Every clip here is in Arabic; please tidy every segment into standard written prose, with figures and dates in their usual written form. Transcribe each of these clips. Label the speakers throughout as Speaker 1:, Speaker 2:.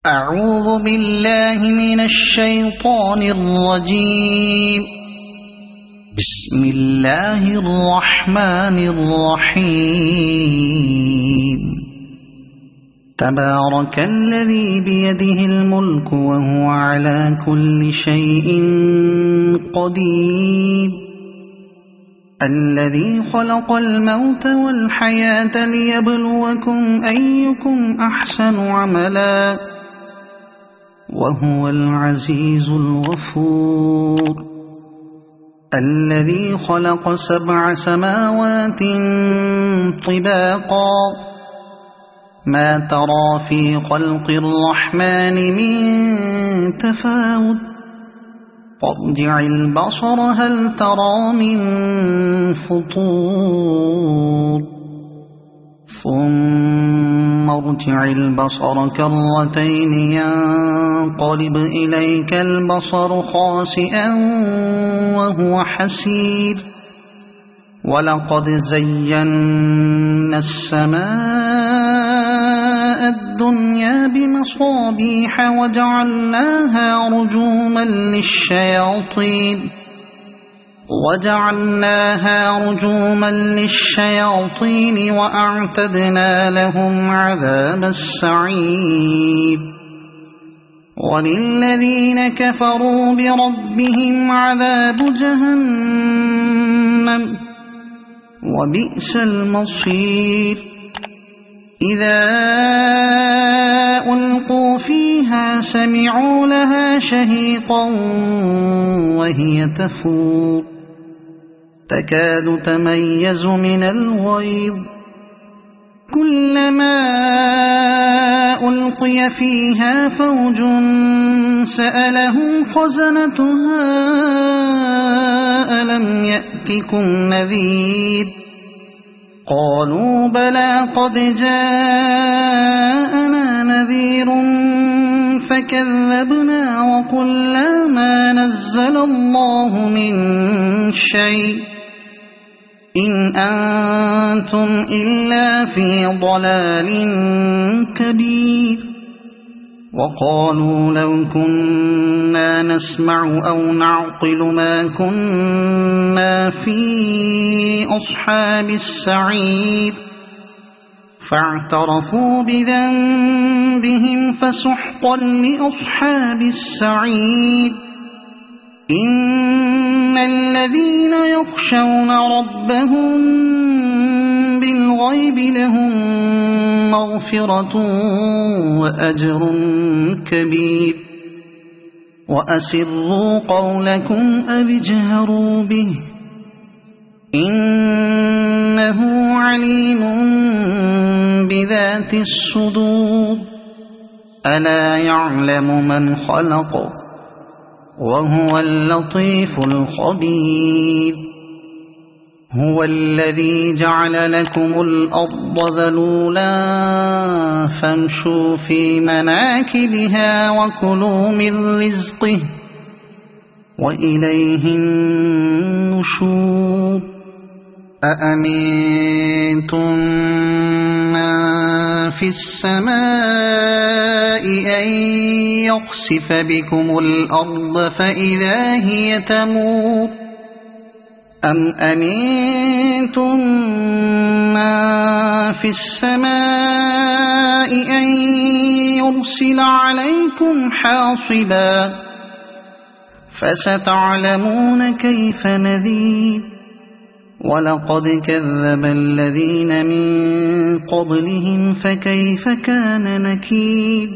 Speaker 1: أعوذ بالله من الشيطان الرجيم. بسم الله الرحمن الرحيم. تبارك الذي بيده الملك وهو على كل شيء قدير. الذي خلق الموت والحياة ليبلوكم أيكم أحسن عملا وهو العزيز الغفور. الذي خلق 7 سماوات طباقا ما ترى في خلق الرحمن من تفاوت فارجع البصر هل ترى من فطور ثم ارجع البصر كرتين ينقلب إليك البصر خاسئا وهو حسير. ولقد زينا السماء الدنيا بمصابيح وجعلناها رجوما للشياطين وأعتدنا لهم عذاب السعير. وللذين كفروا بربهم عذاب جهنم وبئس المصير. إذا ألقوا فيها سمعوا لها شهيقا وهي تفور تكاد تميز من الغيظ. كلما ألقي فيها فوج سألهم خزنتها ألم يأتكم نذير قالوا بلى قد جاءنا نذير فكذبنا وقلنا ما نزل الله من شيء إن أنتم إلا في ضلال كبير. وقالوا لو كنا نسمع أو نعقل ما كنا في أصحاب السعير فاعترفوا بذنبهم فسحقا لأصحاب السعير. إن الذين يخشون ربهم بالغيب لهم مغفرة وأجر كبير. وأسروا قولكم أو اجهروا به إنه عليم بذات الصدور. ألا يعلم من خلق وهو اللطيف الخبير. هو الذي جعل لكم الأرض ذلولا فامشوا في مناكبها وكلوا من رزقه وإليه النشور. أأمنتم من في السماء أن يخسف بكم الأرض فإذا هي تمور أم أمنتم من في السماء أن يرسل عليكم حاصبا فستعلمون كيف نذير. ولقد كذب الذين من قبلهم فكيف كان نكير.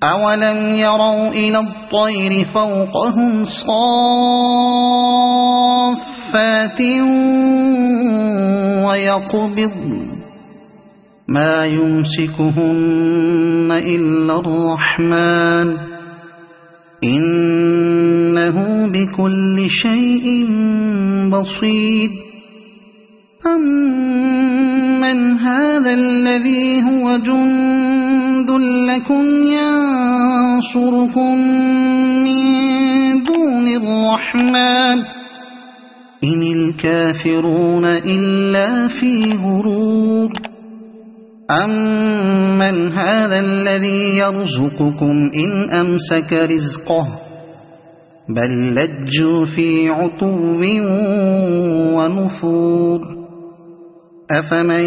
Speaker 1: أولم يروا إلى الطير فوقهم صافات ويقبضن ما يمسكهن إلا الرحمن إنه بكل شيء بصير. أمن هذا الذي هو جند لكم ينصركم من دون الرحمن إن الكافرون إلا في غرور. أَمَّنْ هَذَا الَّذِي يَرْزُقُكُمْ إِنْ أَمْسَكَ رِزْقَهُ بَل لَّجُّوا فِي عُتُوٍّ وَنُفُورٍ أَفَمَن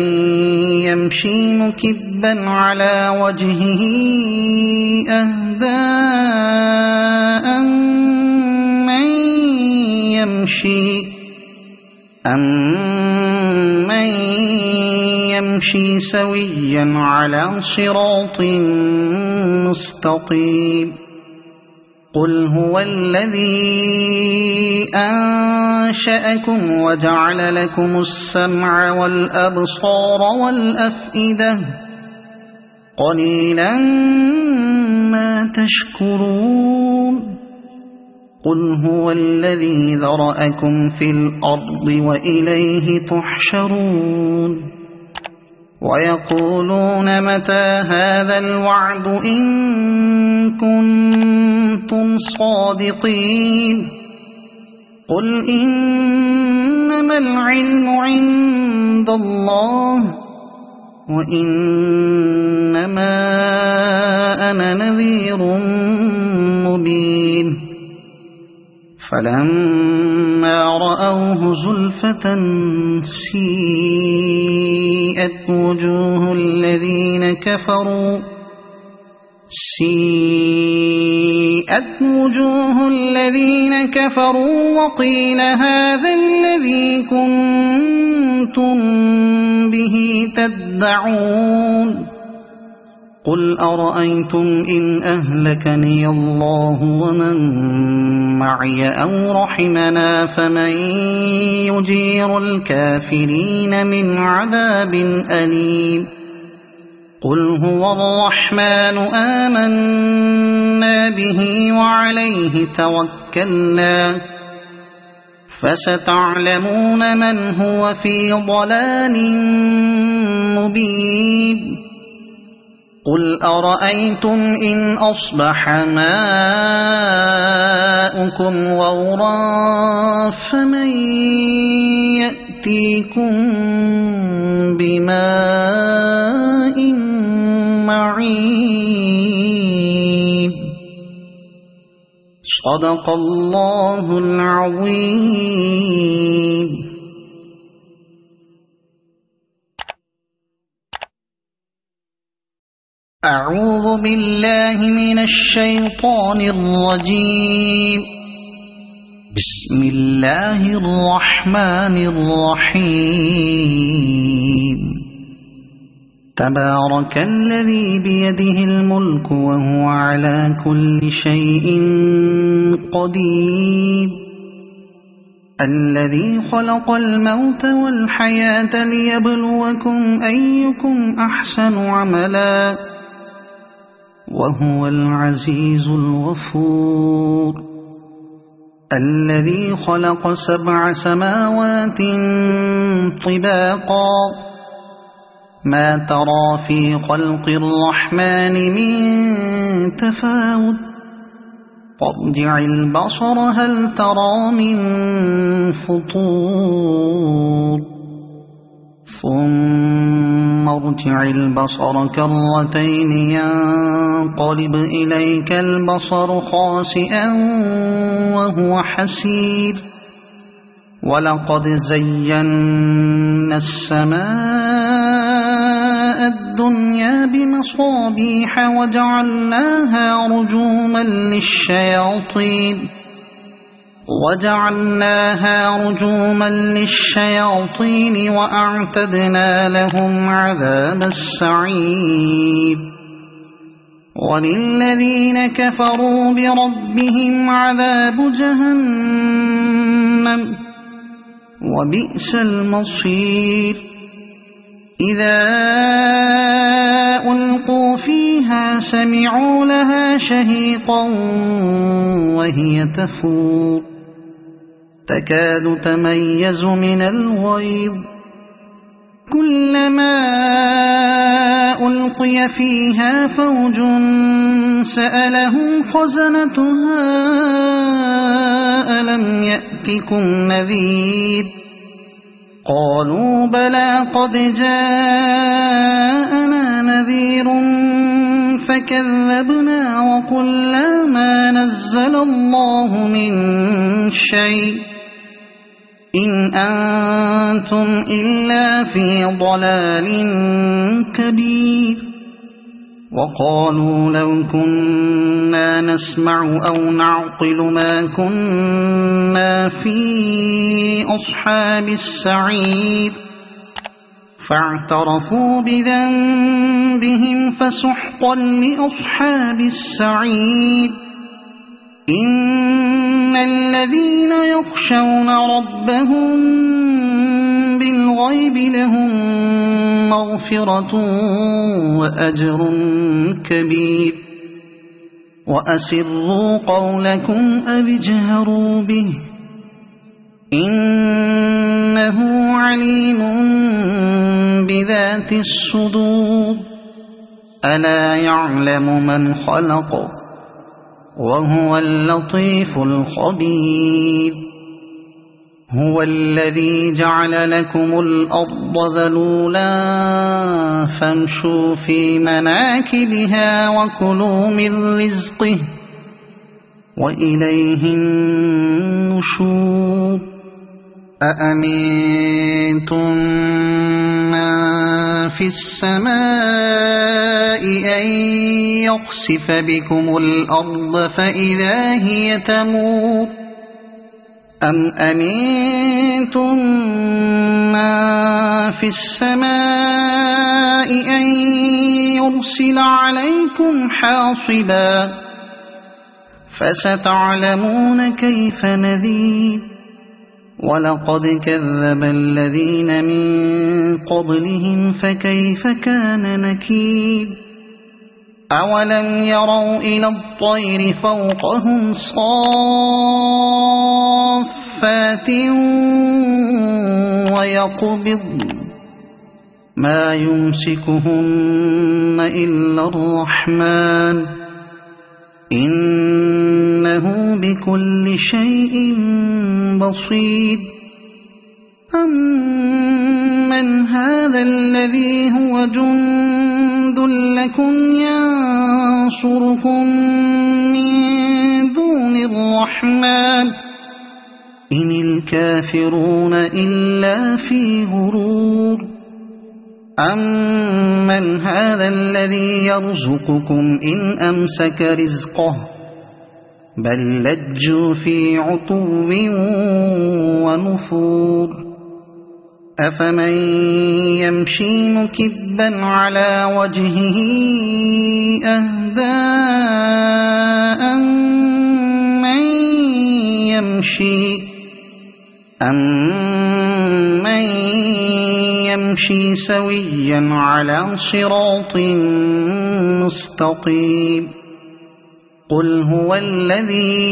Speaker 1: يَمْشِي مُكِبًّا عَلَى وَجْهِهِ أَهْدَىٰ أَمَّن يَمْشِي سَوِيًّا عَلَى صِرَاطٍ مُّسْتَقِيمٍ قُلْ هُوَ الَّذِي أَنشَأَكُمْ وَجَعَلَ لَكُمُ السَّمْعَ وَالْأَبْصَارَ وَالْأَفْئِدَةَ قَلِيلًا مَا تَشْكُرُونَ قُلْ هُوَ الَّذِي ذَرَأَكُمْ فِي الْأَرْضِ وَإِلَيْهِ تُحْشَرُونَ وَيَقُولُونَ مَتَى هَذَا الْوَعْدُ إِن كُنتُمْ صَادِقِينَ قُلْ إِنَّمَا الْعِلْمُ عِندَ اللَّهِ وَإِنَّمَا أَنَا نَذِيرٌ مُّبِينٌ فَلَمَّا رَأَوْهُ زُلْفَةً سِيئَتْ وُجُوهُ الَّذِينَ كَفَرُوا وَقِيلَ هَذَا الَّذِي كُنتُم بِهِ تَدَّعُونَ قُلْ أَرَأَيْتُمْ إِنْ أَهْلَكَنِيَ اللَّهُ وَمَن مَّعِيَ أَوْ رَحِمَنَا فَمَن يُجِيرُ الْكَافِرِينَ مِنْ عَذَابٍ أَلِيمٍ قُلْ هُوَ الرَّحْمَنُ آمَنَّا بِهِ وَعَلَيْهِ تَوَكَّلْنَا فَسَتَعْلَمُونَ مَنْ هُوَ فِي ضَلَالٍ مُّبِينٍ قُلْ أَرَأَيْتُمْ إِنْ أَصْبَحَ مَاؤُكُمْ غَوْرًا فَمَن يَأْتِيكُم بِمَاءٍ مَّعِينٍ صَدَقَ اللَّهُ الْعَظِيمُ. أعوذ بالله من الشيطان الرجيم. بسم الله الرحمن الرحيم. تبارك الذي بيده الملك وهو على كل شيء قدير الذي خلق الموت والحياة ليبلوكم أيكم أحسن عملا وهو العزيز الغفور الذي خلق 7 سماوات طباقا ما ترى في خلق الرحمن من تفاوت فارجع البصر هل ترى من فطور ثم ارجع البصر كرتين ينقلب إليك البصر خاسئا وهو حسير ولقد زينا السماء الدنيا بمصابيح وجعلناها رجوما للشياطين وأعتدنا لهم عذاب السعير وللذين كفروا بربهم عذاب جهنم وبئس المصير إذا ألقوا فيها سمعوا لها شهيقا وهي تفور تكاد تميز من الغيظ كلما ألقي فيها فوج سألهم خزنتها ألم يأتكم نذير قالوا بلى قد جاءنا نذير فكذبنا وقلنا ما نزل الله من شيء إن أنتم إلا في ضلال كبير وقالوا لو كنا نسمع أو نعقل ما كنا في أصحاب السعير فاعترفوا بذنبهم فسحقا لأصحاب السعير إن الذين يخشون ربهم بالغيب لهم مغفرة وأجر كبير وأسروا قولكم أو اجهروا به إنه عليم بذات الصدور ألا يعلم من خلق وهو اللطيف الخبير هو الذي جعل لكم الأرض ذلولا فامشوا في مناكبها وكلوا من رزقه وإليه النشور أأمنتم من في السماء أن يخسف بكم الأرض فإذا هي تمور أم أمنتم من في السماء أن يرسل عليكم حاصبا فستعلمون كيف نذير ولقد كذب الذين من قبلهم فكيف كان نكير أولم يروا إلى الطير فوقهم صافات ويقبضن ما يمسكهن إلا الرحمن إنه بكل شيء بصير أمن هذا الذي هو جند لكم ينصركم من دون الرحمن إن الكافرون إلا في غرور أمن هذا الذي يرزقكم إن أمسك رزقه بل لجوا في عتو ونفور أفمن يمشي مكبا على وجهه أهدى أمن يمشي سويا على صراط مستقيم قل هو الذي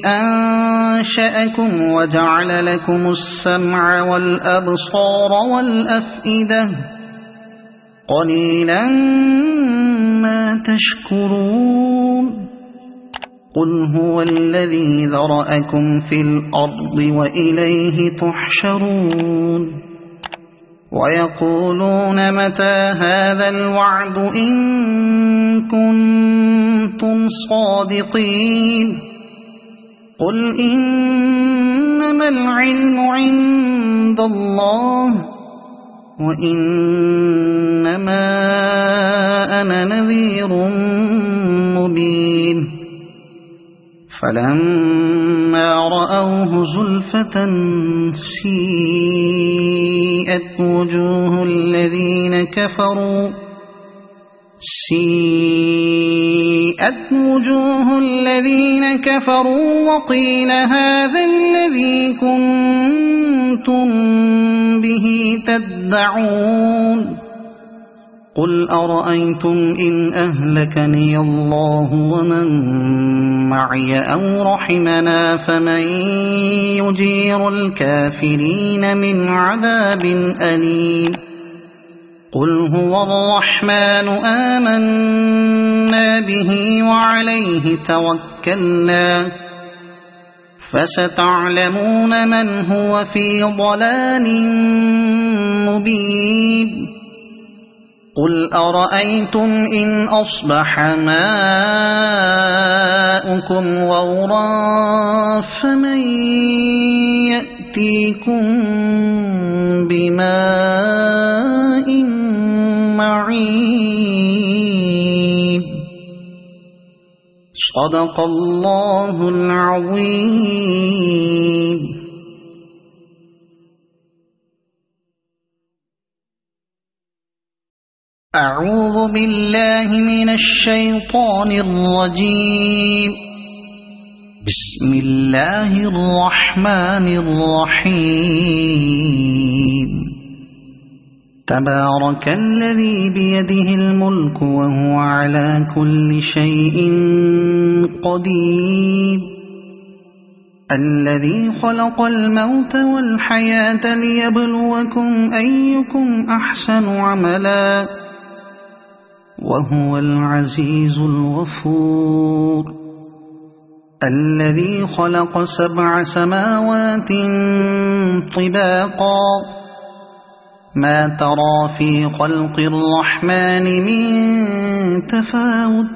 Speaker 1: أنشأكم وجعل لكم السمع والأبصار والأفئدة قليلا ما تشكرون قل هو الذي ذرأكم في الأرض وإليه تحشرون ويقولون متى هذا الوعد إن كنتم صادقين قل إنما العلم عند الله وإنما أنا نذير مبين فلما رأوه زلفة سيئت وجوه الذين كفروا وقيل هذا الذي كنتم به تدعون قل أرأيتم إن أهلكني الله ومن معي أو رحمنا فمن يجير الكافرين من عذاب أليم قل هو الرحمن آمنا به وعليه توكلنا فستعلمون من هو في ضلال مبين قل أرأيتم إن أصبح ماؤكم غورا فمن يأتيكم بماء معين صدق الله العظيم. أعوذ بالله من الشيطان الرجيم. بسم الله الرحمن الرحيم. تبارك الذي بيده الملك وهو على كل شيء قدير الذي خلق الموت والحياة ليبلوكم أيكم أحسن عملا وهو العزيز الغفور الذي خلق 7 سماوات طباقا ما ترى في خلق الرحمن من تفاوت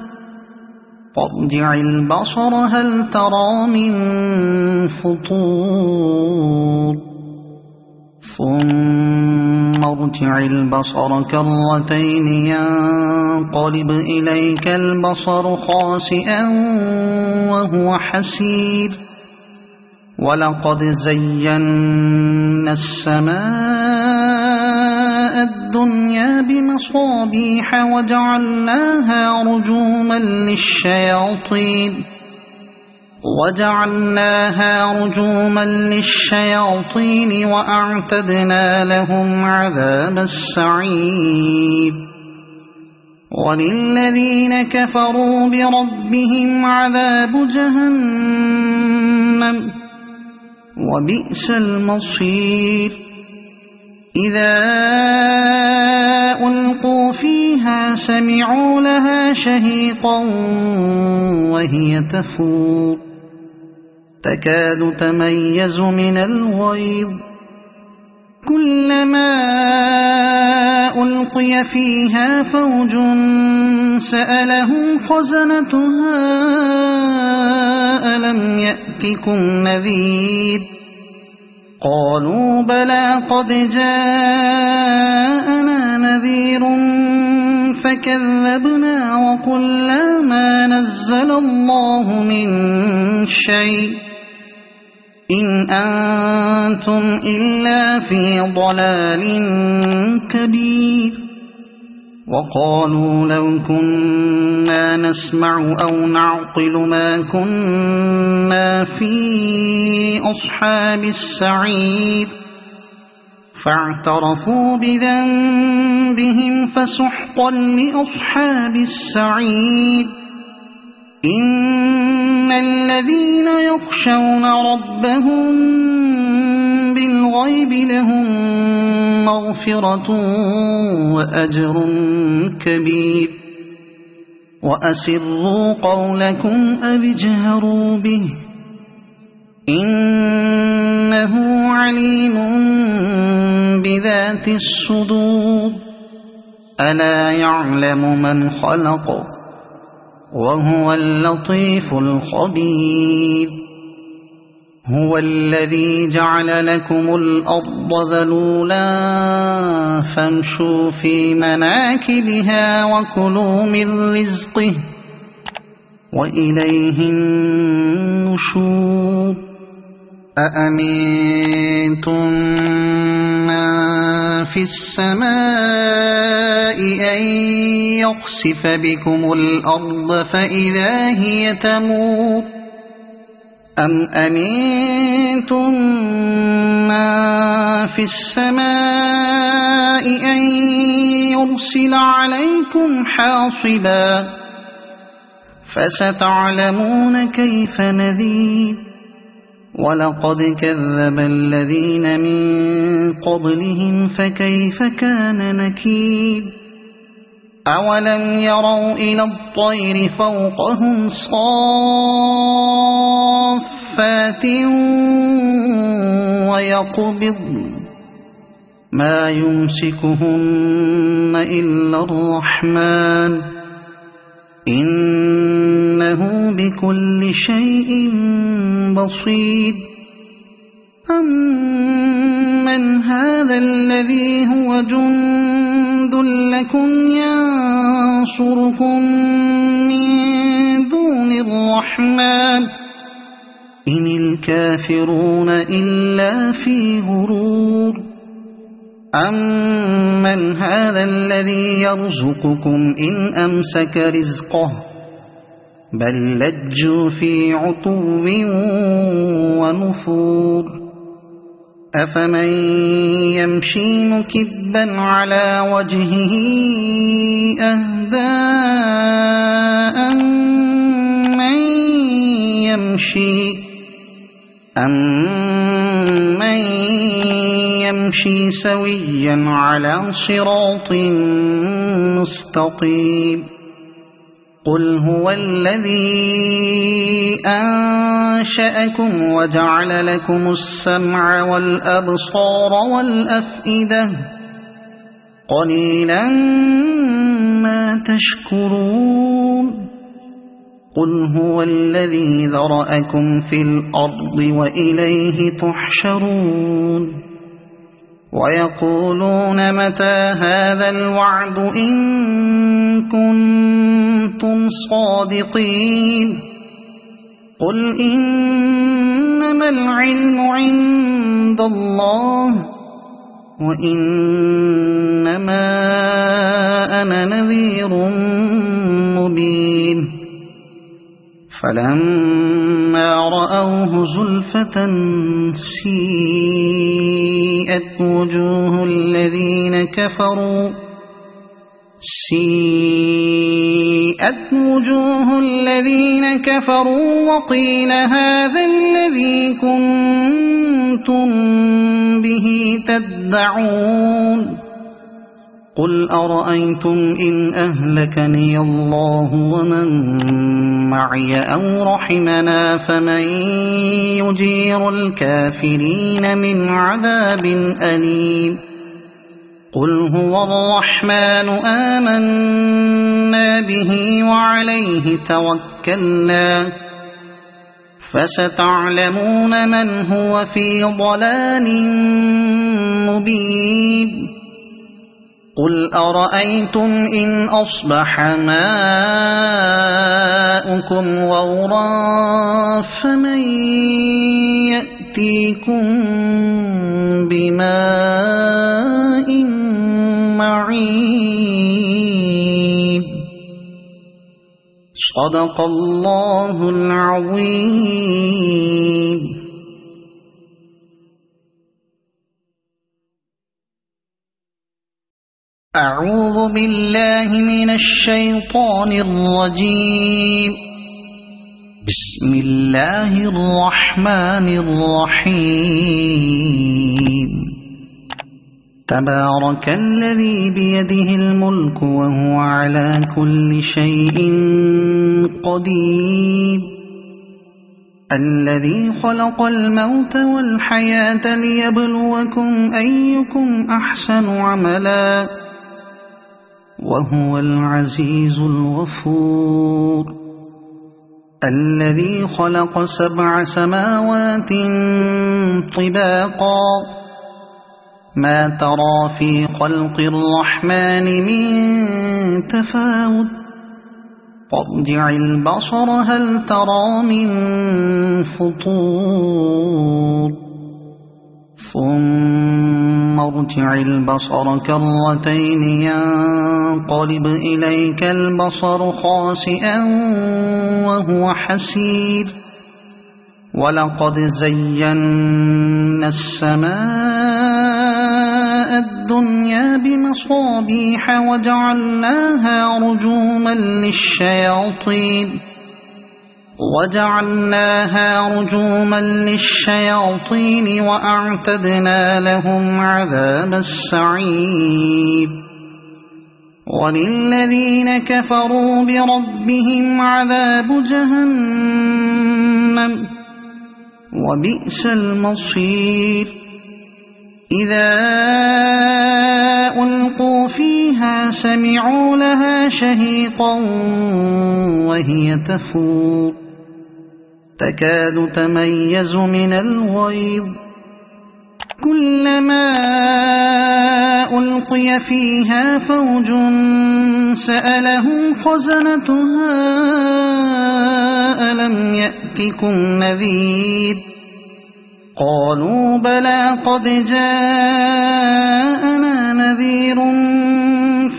Speaker 1: فارجع البصر هل ترى من فطور ثم ارجع البصر كرتين ينقلب إليك البصر خاسئا وهو حسير ولقد زينا السماء الدنيا بمصابيح وجعلناها رجوما للشياطين وأعتدنا لهم عذاب السعير وللذين كفروا بربهم عذاب جهنم وبئس المصير إذا ألقوا فيها سمعوا لها شهيقا وهي تفور تكاد تميز من الغيظ كلما ألقي فيها فوج سألهم خزنتها ألم يأتكم نذير قالوا بلى قد جاءنا نذير فكذبنا وقلنا ما نزل الله من شيء إن أنتم إلا في ضلال كبير وقالوا لو كنا نسمع أو نعقل ما كنا في أصحاب السعير فاعترفوا بذنبهم فسحقا لأصحاب السعير إن الذين يخشون ربهم بالغيب لهم مغفرة وأجر كبير وأسروا قولكم أو اجهروا به إنه عليم بذات الصدور ألا يعلم من خلق وهو اللطيف الخبير هو الذي جعل لكم الأرض ذلولا فامشوا في مناكبها وكلوا من رزقه وإليه النشور أأمنتم من في السماء أن يخسف بكم الأرض فإذا هي تمور أم أمنتم من في السماء أن يرسل عليكم حاصبا فستعلمون كيف نذير ولقد كذب الذين من قبلهم فكيف كان نكير أولم يروا إلى الطير فوقهم صافات ويقبض ما يمسكهن إلا الرحمن إنه بكل شيء بصير أمن هذا الذي هو جند لكم ينصركم من دون الرحمن إن الكافرون إلا في غرور أمن هذا الذي يرزقكم إن أمسك رزقه بل لجوا في عتو ونفور أفمن يمشي مكبا على وجهه أهدى أمن يمشي سويا على صراط مستقيم قل هو الذي أنشأكم وجعل لكم السمع والأبصار والأفئدة قليلا ما تشكرون قل هو الذي ذرأكم في الأرض وإليه تحشرون ويقولون متى هذا الوعد إن كنتم صادقين قل إنما العلم عند الله وإنما أنا نذير مبين فلما رأوه زلفة سيئت وجوه الذين كفروا وقيل هذا الذي كنتم به تدعون قل أرأيتم إن أهلكني الله ومن معي أو رحمنا فمن يجير الكافرين من عذاب أليم قل هو الرحمن آمنا به وعليه توكلنا فستعلمون من هو في ضلال مبين قل أرأيتم إن أصبح ماؤكم غورا فمن يأتيكم بماء معين صدق الله العظيم. أعوذ بالله من الشيطان الرجيم. بسم الله الرحمن الرحيم. تبارك الذي بيده الملك وهو على كل شيء قدير الذي خلق الموت والحياة ليبلوكم أيكم أحسن عملا وهو العزيز الغفور الذي خلق 7 سماوات طباقا ما ترى في خلق الرحمن من تفاوت فارجع البصر هل ترى من فطور ثم ارجع البصر كرتين ينقلب إليك البصر خاسئا وهو حسير ولقد زينا السماء الدنيا بمصابيح وجعلناها رجوما للشياطين وأعتدنا لهم عذاب السعير وللذين كفروا بربهم عذاب جهنم وبئس المصير إذا ألقوا فيها سمعوا لها شهيقا وهي تفور تكاد تميز من الغيظ كلما ألقي فيها فوج سألهم خزنتها ألم يأتكم نذير قالوا بلى قد جاءنا نذير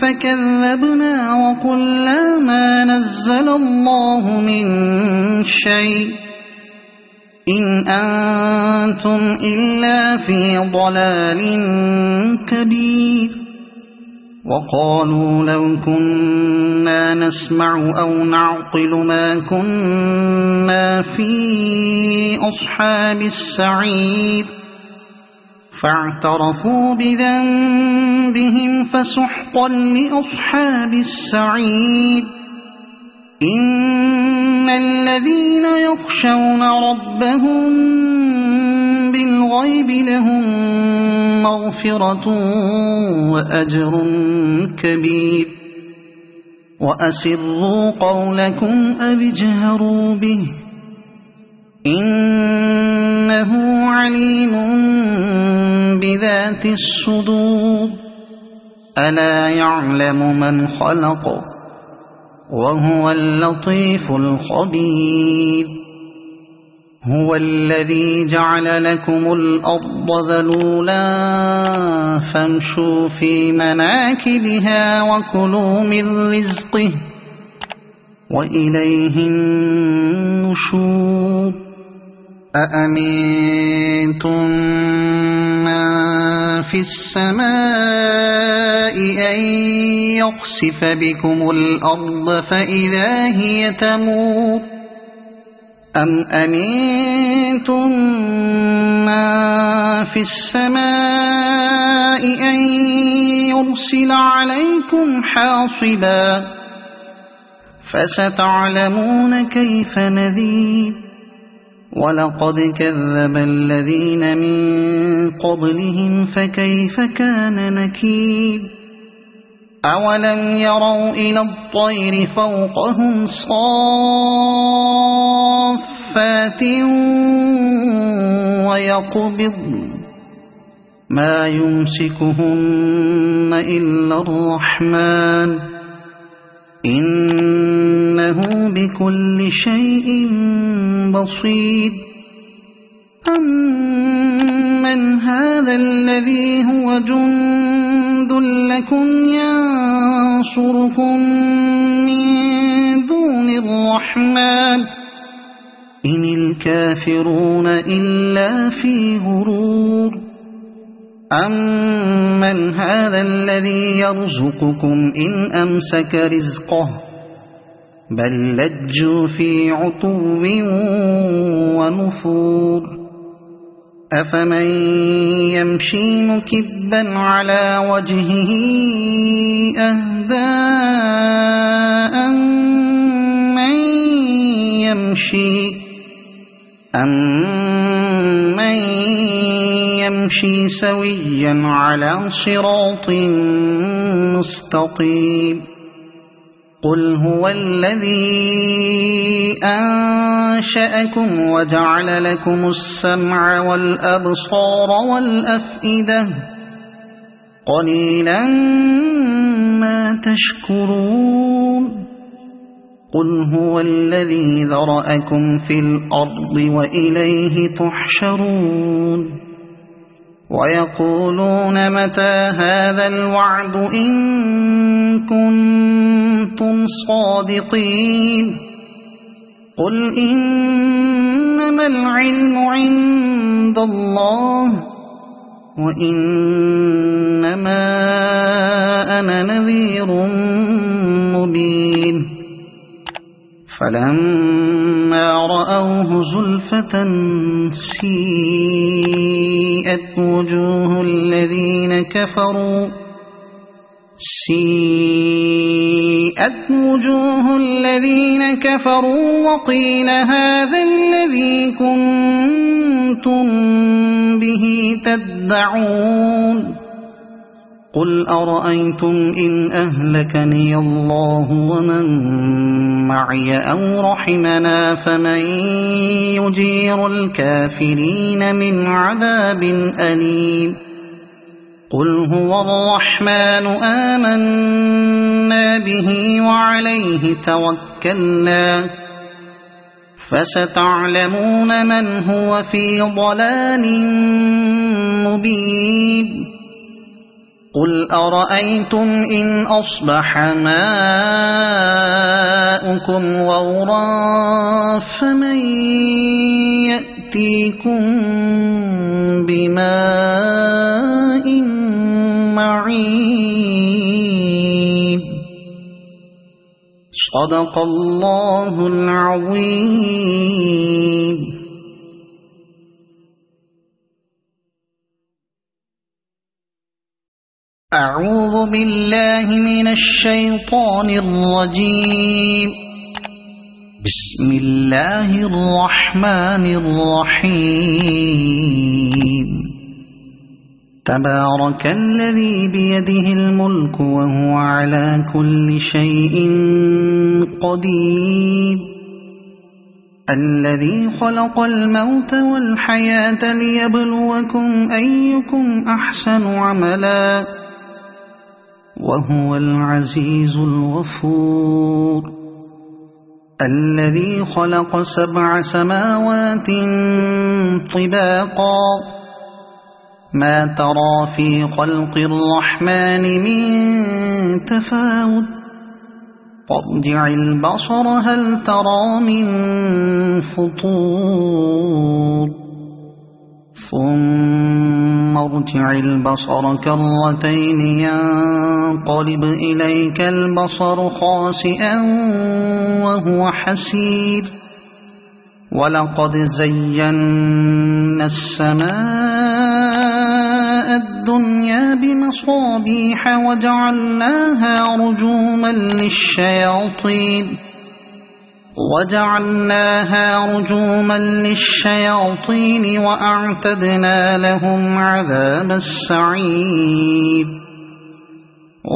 Speaker 1: فكذبنا وقلنا ما نزل الله من شيء إن أنتم إلا في ضلال كبير وقالوا لو كنا نسمع أو نعقل ما كنا في أصحاب السعير فاعترفوا بذنبهم فسحقا لأصحاب السعير إن الذين يخشون ربهم بالغيب لهم مغفرة وأجر كبير وأسروا قولكم أو اجهروا به إنه عليم بذات الصدور ألا يعلم من خلق وهو اللطيف الخبير هو الذي جعل لكم الأرض ذلولا فامشوا في مناكبها وكلوا من رزقه وإليه النشور أأمنتم من في السماء أن يخسف بكم الأرض فإذا هي تمور أم أمنتم من في السماء أن يرسل عليكم حاصبا فستعلمون كيف نذير ولقد كذب الذين من قبلهم فكيف كان نكير أولم يروا إلى الطير فوقهم صافات ويقبض ما يمسكهن إلا الرحمن إنه بكل شيء بصير أمن هذا الذي هو جند لكم ينصركم من دون الرحمن إن الكافرون إلا في غرور أمن هذا الذي يرزقكم إن أمسك رزقه بل لجوا في عتو ونفور أفمن يمشي مكبا على وجهه أهدى أمن يمشي سويا على صراط مستقيم قل هو الذي أنشأكم وجعل لكم السمع والأبصار والأفئدة قليلا ما تشكرون قل هو الذي ذرأكم في الأرض وإليه تحشرون ويقولون متى هذا الوعد إن كنتم صادقين قل إنما العلم عند الله وإنما أنا نذير مبين فلما رأوه زلفة سيئت وجوه الذين كفروا سيئت وجوه الذين كفروا وقيل هذا الذي كنتم به تدعون قل أرأيتم إن أهلكني الله ومن معي أو رحمنا فمن يجير الكافرين من عذاب أليم قل هو الرحمن آمنا به وعليه توكلنا فستعلمون من هو في ضلال مبين قل أرأيتم إن أصبح ماؤكم غورا فمن يأتيكم بماء معين صدق الله العظيم. أعوذ بالله من الشيطان الرجيم. بسم الله الرحمن الرحيم. تبارك الذي بيده الملك وهو على كل شيء قدير الذي خلق الموت والحياة ليبلوكم أيكم أحسن عملا وهو العزيز الغفور الذي خلق 7 سماوات طباقا ما ترى في خلق الرحمن من تفاوت فارجع البصر هل ترى من فطور ثم ارجع البصر كرتين ينقلب إليك البصر خاسئا وهو حسير ولقد زينا السماء الدنيا بمصابيح وجعلناها رجوما للشياطين وأعتدنا لهم عذاب السعير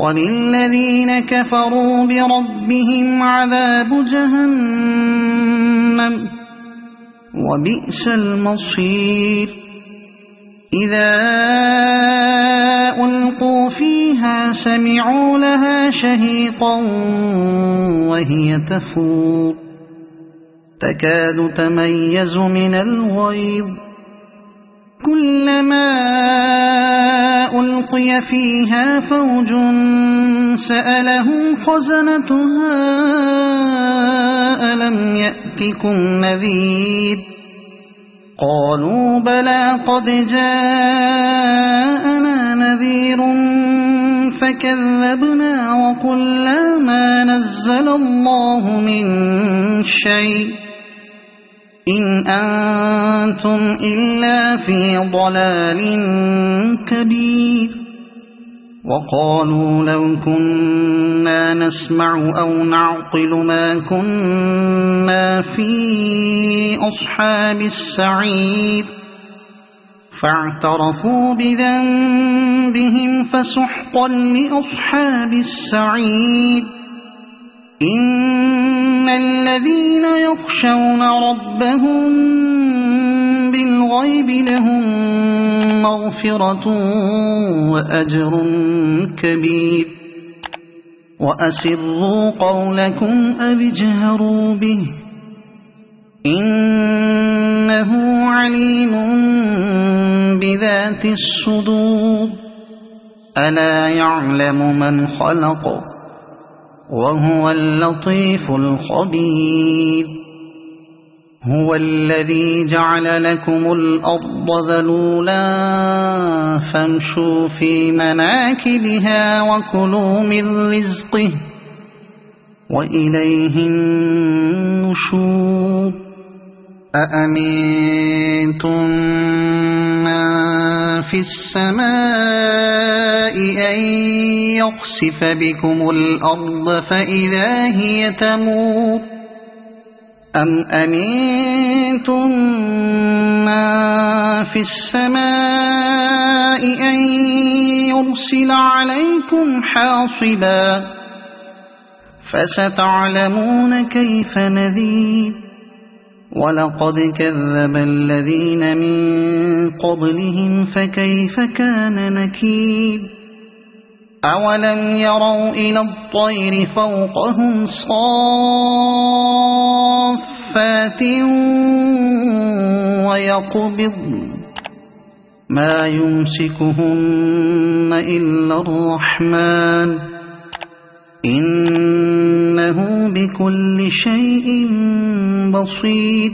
Speaker 1: وللذين كفروا بربهم عذاب جهنم وبئس المصير إذا ألقوا فيها سمعوا لها شهيقا وهي تفور تكاد تميز من الغيظ كلما ألقي فيها فوج سألهم خزنتها ألم يأتكم نذير قالوا بلى قد جاءنا نذير فكذبنا وقلنا ما نزل الله من شيء إن أنتم إلا في ضلال كبير وقالوا لو كنا نسمع أو نعقل ما كنا في أصحاب السعير فاعترفوا بذنبهم فسحقا لأصحاب السعير إن الذين يخشون ربهم بالغيب لهم مغفرة وأجر كبير وأسروا قولكم أو اجهروا به إنه عليم بذات الصدور ألا يعلم من خلق وهو اللطيف الخبير هو الذي جعل لكم الأرض ذلولا فامشوا في مناكبها وكلوا من رزقه وإليه النشور أأمنتم من في السماء أن يخسف بكم الأرض فإذا هي تمور أم أمنتم من في السماء أن يرسل عليكم حاصبا فستعلمون كيف نذير ولقد كذب الذين من قبلهم فكيف كان نكير أولم يروا إلى الطير فوقهم صافات ويقبض ما يمسكهن إلا الرحمن إنه بكل شيء بصير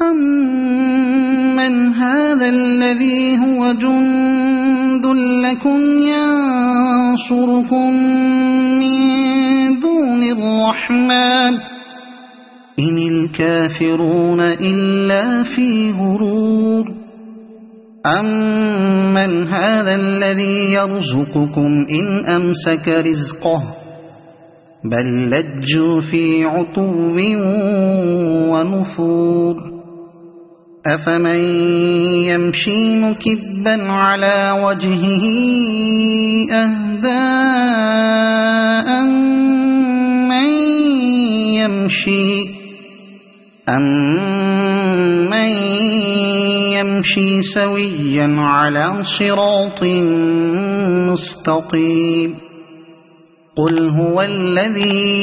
Speaker 1: أمن هذا الذي هو جند لكم ينصركم من دون الرحمن إن الكافرون إلا في غرور أمن هذا الذي يرزقكم إن أمسك رزقه بل لجوا في عتو ونفور أفمن يمشي مكبا على وجهه أهدى أمن يمشي سويا على صراط مستقيم قل هو الذي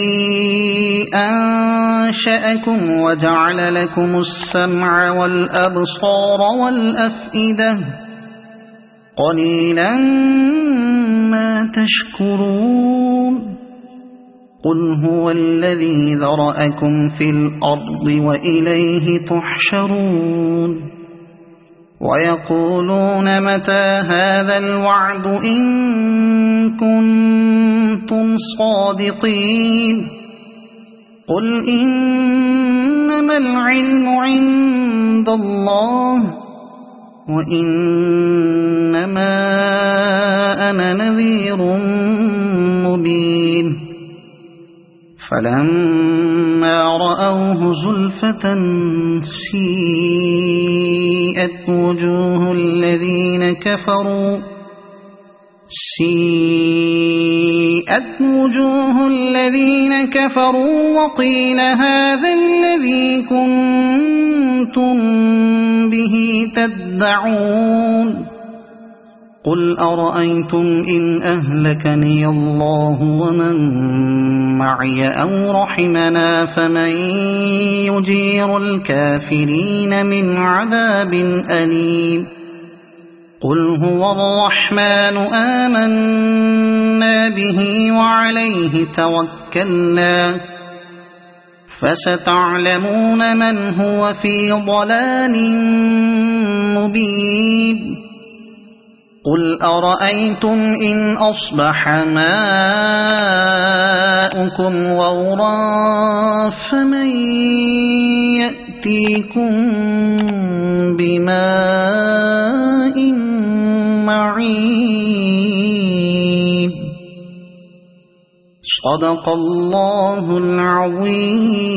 Speaker 1: أنشأكم وجعل لكم السمع والأبصار والأفئدة قليلا ما تشكرون قل هو الذي ذرأكم في الأرض وإليه تحشرون ويقولون متى هذا الوعد إن كنتم صادقين قل إنما العلم عند الله وإنما أنا نذير مبين فلما رأوه زلفة سيئت وجوه الذين كفروا وقيل هذا الذي كنتم به تدعون قل أرأيتم إن أهلكني الله ومن معي أو رحمنا فمن يجير الكافرين من عذاب أليم قل هو الرحمن آمنا به وعليه توكلنا فستعلمون من هو في ضلال مبين قل أرأيتم إن أصبح ماؤكم غورا فمن يأتيكم بماء معين صدق الله العظيم.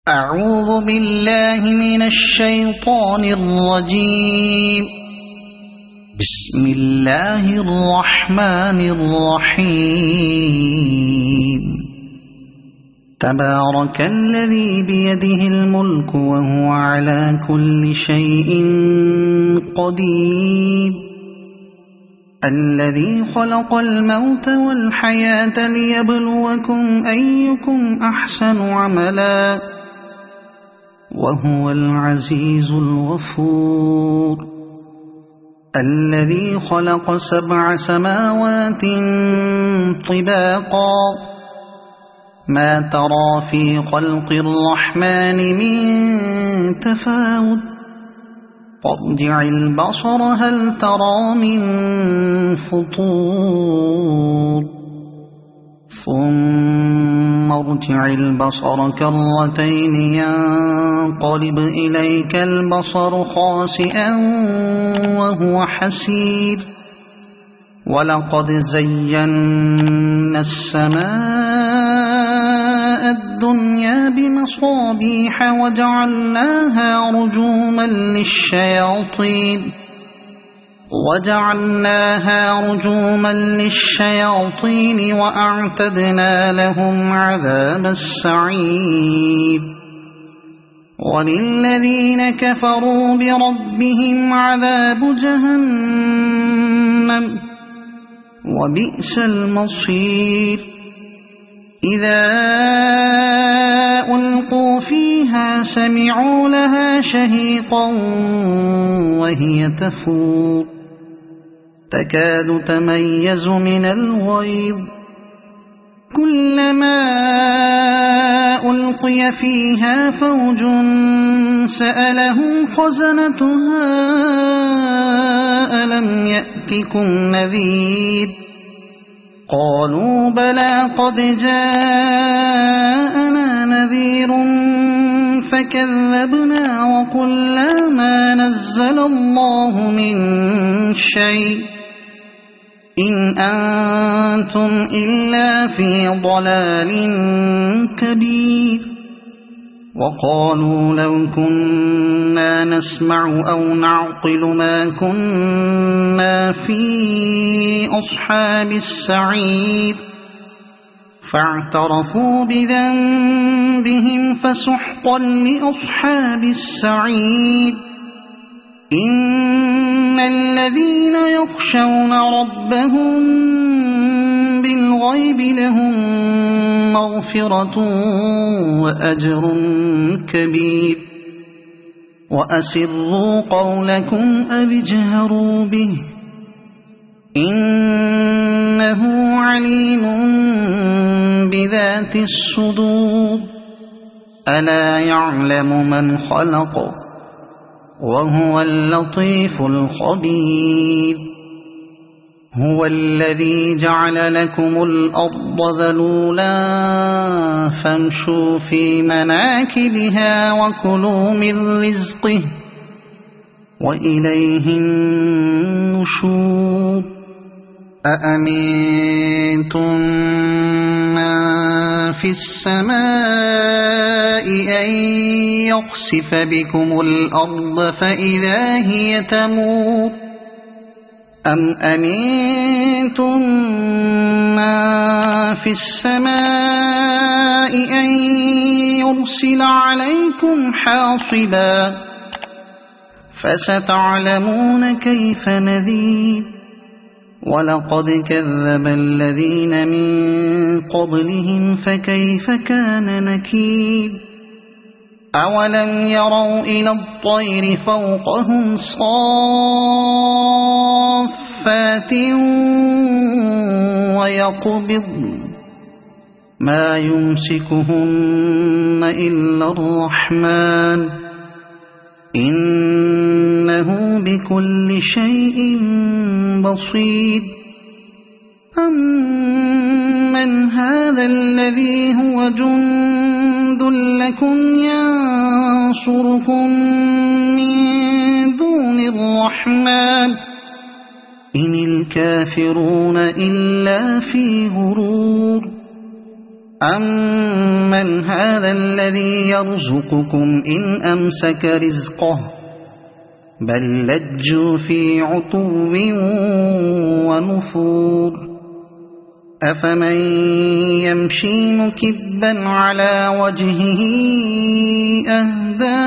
Speaker 1: أعوذ بالله من الشيطان الرجيم. بسم الله الرحمن الرحيم. تبارك الذي بيده الملك وهو على كل شيء قدير الذي خلق الموت والحياة ليبلوكم أيكم أحسن عملا وهو العزيز الغفور الذي خلق 7 سماوات طباقا ما ترى في خلق الرحمن من تفاوت فارجع البصر هل ترى من فطور ثم ارجع البصر كرتين ينقلب إليك البصر خاسئا وهو حسير ولقد زينا السماء الدنيا بمصابيح وجعلناها رجوما للشياطين وأعتدنا لهم عذاب السعير وللذين كفروا بربهم عذاب جهنم وبئس المصير إذا ألقوا فيها سمعوا لها شهيقا وهي تفور تكاد تميز من الغيظ كلما ألقي فيها فوج سألهم خزنتها ألم يأتكم نذير قالوا بلى قد جاءنا نذير فكذبنا وقلنا ما نزل الله من شيء إن أنتم إلا في ضلال كبير وقالوا لو كنا نسمع أو نعقل ما كنا في أصحاب السعير فاعترفوا بذنبهم فسحقا لأصحاب السعير إن الذين يخشون ربهم بالغيب لهم مغفرة وأجر كبير وأسروا قولكم أو اجهروا به إنه عليم بذات الصدور ألا يعلم من خلق وهو اللطيف الخبير هو الذي جعل لكم الأرض ذلولا فامشوا في مناكبها وكلوا من رزقه وإليه النشور أأمنتم من في السماء أن يخسف بكم الأرض فإذا هي تمور أم أمنتم من في السماء أن يرسل عليكم حاصبا فستعلمون كيف نذير ولقد كذب الذين من قبلهم فكيف كان نكير أولم يروا إلى الطير فوقهم صافات ويقبضن ما يمسكهن إلا الرحمن إنه بكل شيء بصير أمن هذا الذي هو جند لكم ينصركم من دون الرحمن إن الكافرون إلا في غرور أمن هذا الذي يرزقكم إن أمسك رزقه بل لجوا في عتو ونفور أفمن يمشي مكبا على وجهه أهدى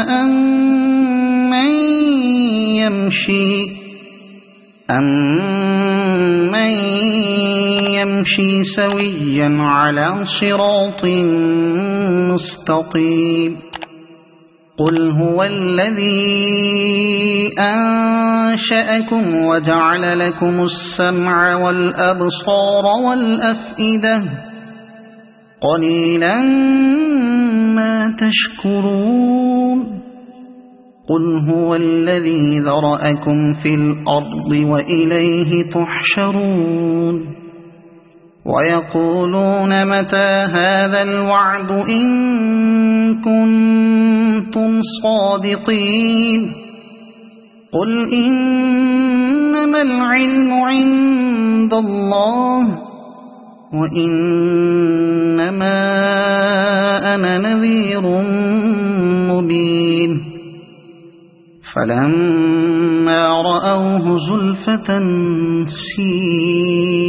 Speaker 1: أمن يمشي سويا على صراط مستقيم قل هو الذي أنشأكم وجعل لكم السمع والأبصار والأفئدة قليلا ما تشكرون قل هو الذي ذرأكم في الأرض وإليه تحشرون ويقولون متى هذا الوعد إن كنتم صادقين قل إنما العلم عند الله وإنما أنا نذير مبين فلما رأوه زلفة سيئت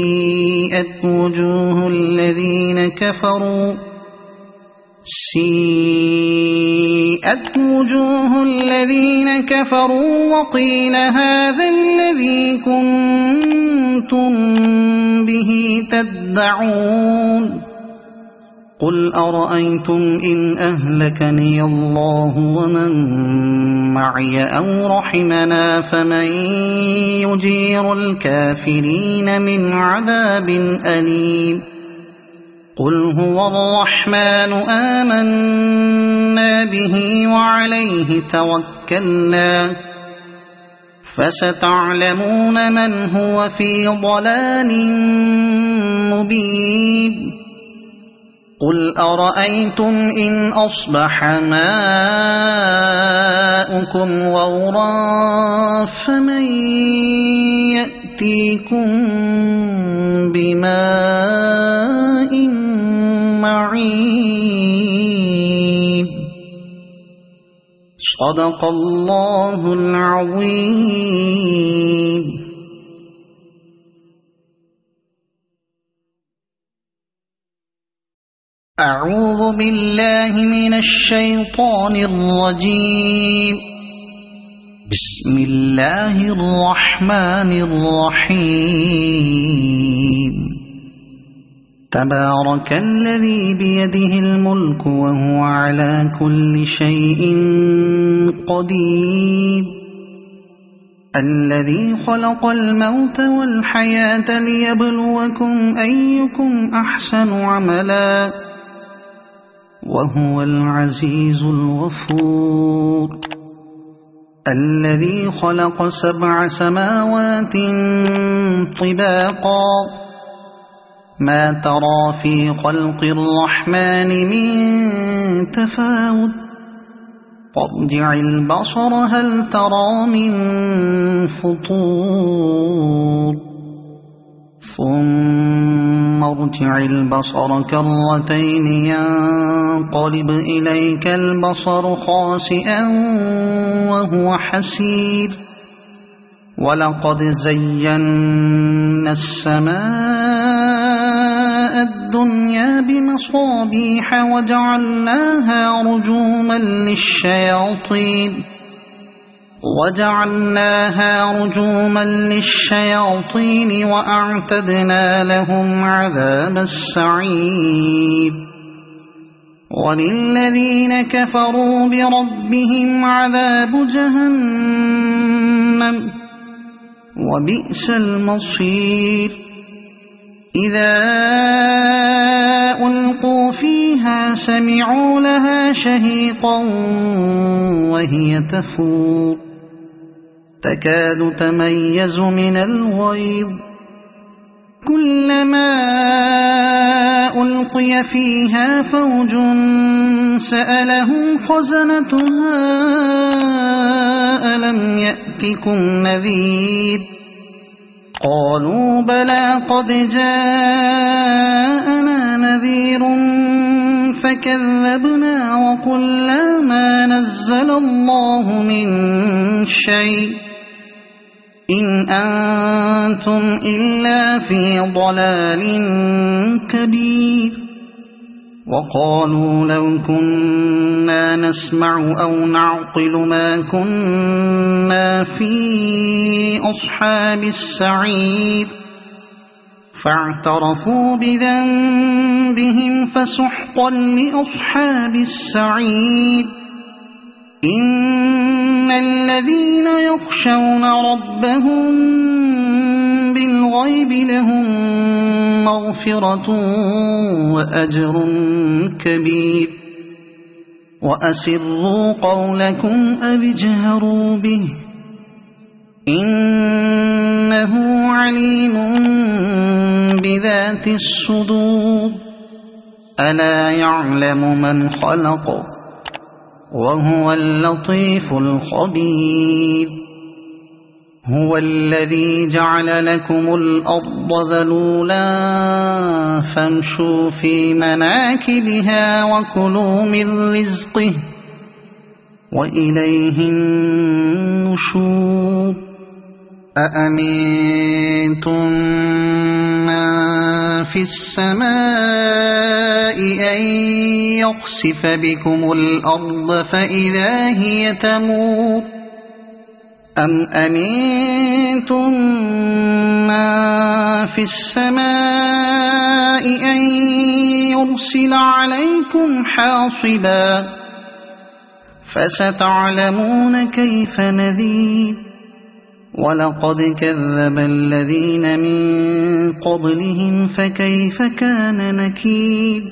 Speaker 1: وجوه الذين كفروا وقيل هذا الذي كنتم به تدعون قل أرأيتم إن أهلكني الله ومن معي أو رحمنا فمن يجير الكافرين من عذاب أليم قل هو الرحمن آمنا به وعليه توكلنا فستعلمون من هو في ضلال مبين قل أرأيتم إن أصبح ماؤكم غورا فمن يأتيكم بماء معين صدق الله العظيم. أعوذ بالله من الشيطان الرجيم. بسم الله الرحمن الرحيم. تبارك الذي بيده الملك وهو على كل شيء قدير الذي خلق الموت والحياة ليبلوكم أيكم أحسن عملا وهو العزيز الغفور الذي خلق 7 سماوات طباقا ما ترى في خلق الرحمن من تفاوت فارجع البصر هل ترى من فطور ثم ارجع البصر كرتين ينقلب إليك البصر خاسئا وهو حسير ولقد زينا السماء الدنيا بمصابيح وجعلناها رجوما للشياطين وأعتدنا لهم عذاب السعير وللذين كفروا بربهم عذاب جهنم وبئس المصير إذا ألقوا فيها سمعوا لها شهيقا وهي تفور تكاد تميز من الغيظ كلما ألقي فيها فوج سألهم خزنتها ألم يأتكم نذير قالوا بلى قد جاءنا نذير فكذبنا وقلنا ما نزل الله من شيء إن أنتم إلا في ضلال كبير وقالوا لو كنا نسمع أو نعقل ما كنا في أصحاب السعير فاعترفوا بذنبهم فسحقا لأصحاب السعير إن الذين يخشون ربهم بالغيب لهم مغفرة وأجر كبير وأسروا قولكم أو اجهروا به إنه عليم بذات ذات الصدور ألا يعلم من خلق وهو اللطيف الخبير هو الذي جعل لكم الأرض ذلولا فامشوا في مناكبها وكلوا من رزقه وإليه النشور أأمنتم من في السماء أن يخسف بكم الأرض فإذا هي تمور أم أمنتم من في السماء أن يرسل عليكم حاصبا فستعلمون كيف نذير ولقد كذب الذين من قبلهم فكيف كان نكير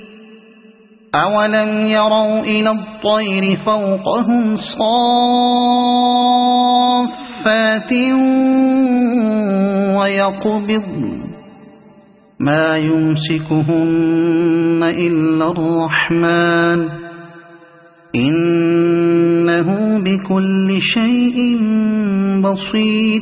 Speaker 1: أولم يروا إلى الطير فوقهم صافات ويقبضن ما يمسكهن إلا الرحمن إنه بكل شيء بصير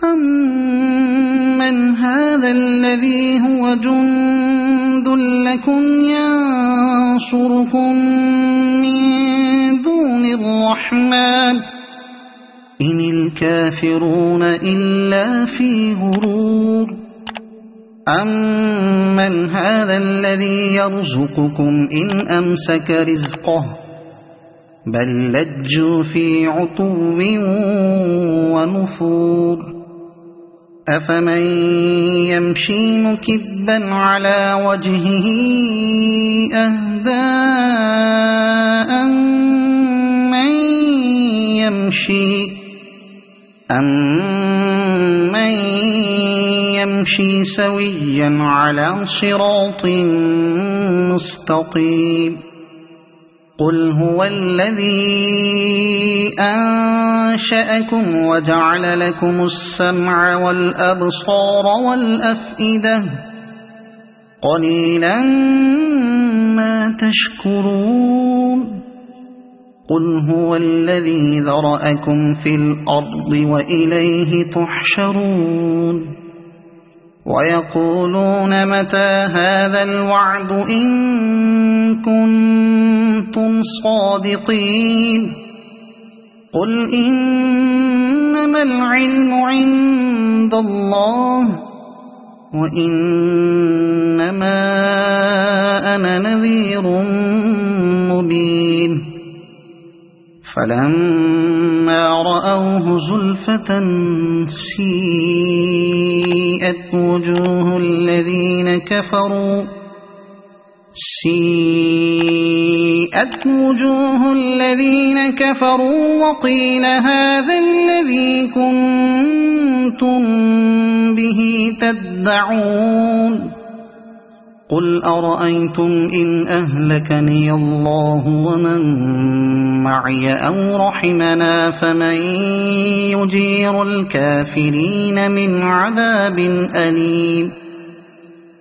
Speaker 1: أمن هذا الذي هو جند لكم ينصركم من دون الرحمن إن الكافرون إلا في غرور أمن هذا الذي يرزقكم إن أمسك رزقه بل لجوا في عتو ونفور أفمن يمشي مكبا على وجهه أهدى أمن يمشي سويا على صراط مستقيم قل هو الذي أنشأكم وجعل لكم السمع والأبصار والأفئدة قليلا ما تشكرون قل هو الذي ذرأكم في الأرض وإليه تحشرون ويقولون متى هذا الوعد إن كنتم صادقين قل إنما العلم عند الله وإنما أنا نذير مبين فلما رأوه زلفة سيئت وجوه الذين كفروا وقيل هذا الذي كنتم به تدعون قل أرأيتم إن أهلكني الله ومن معي أو رحمنا فمن يجير الكافرين من عذاب أليم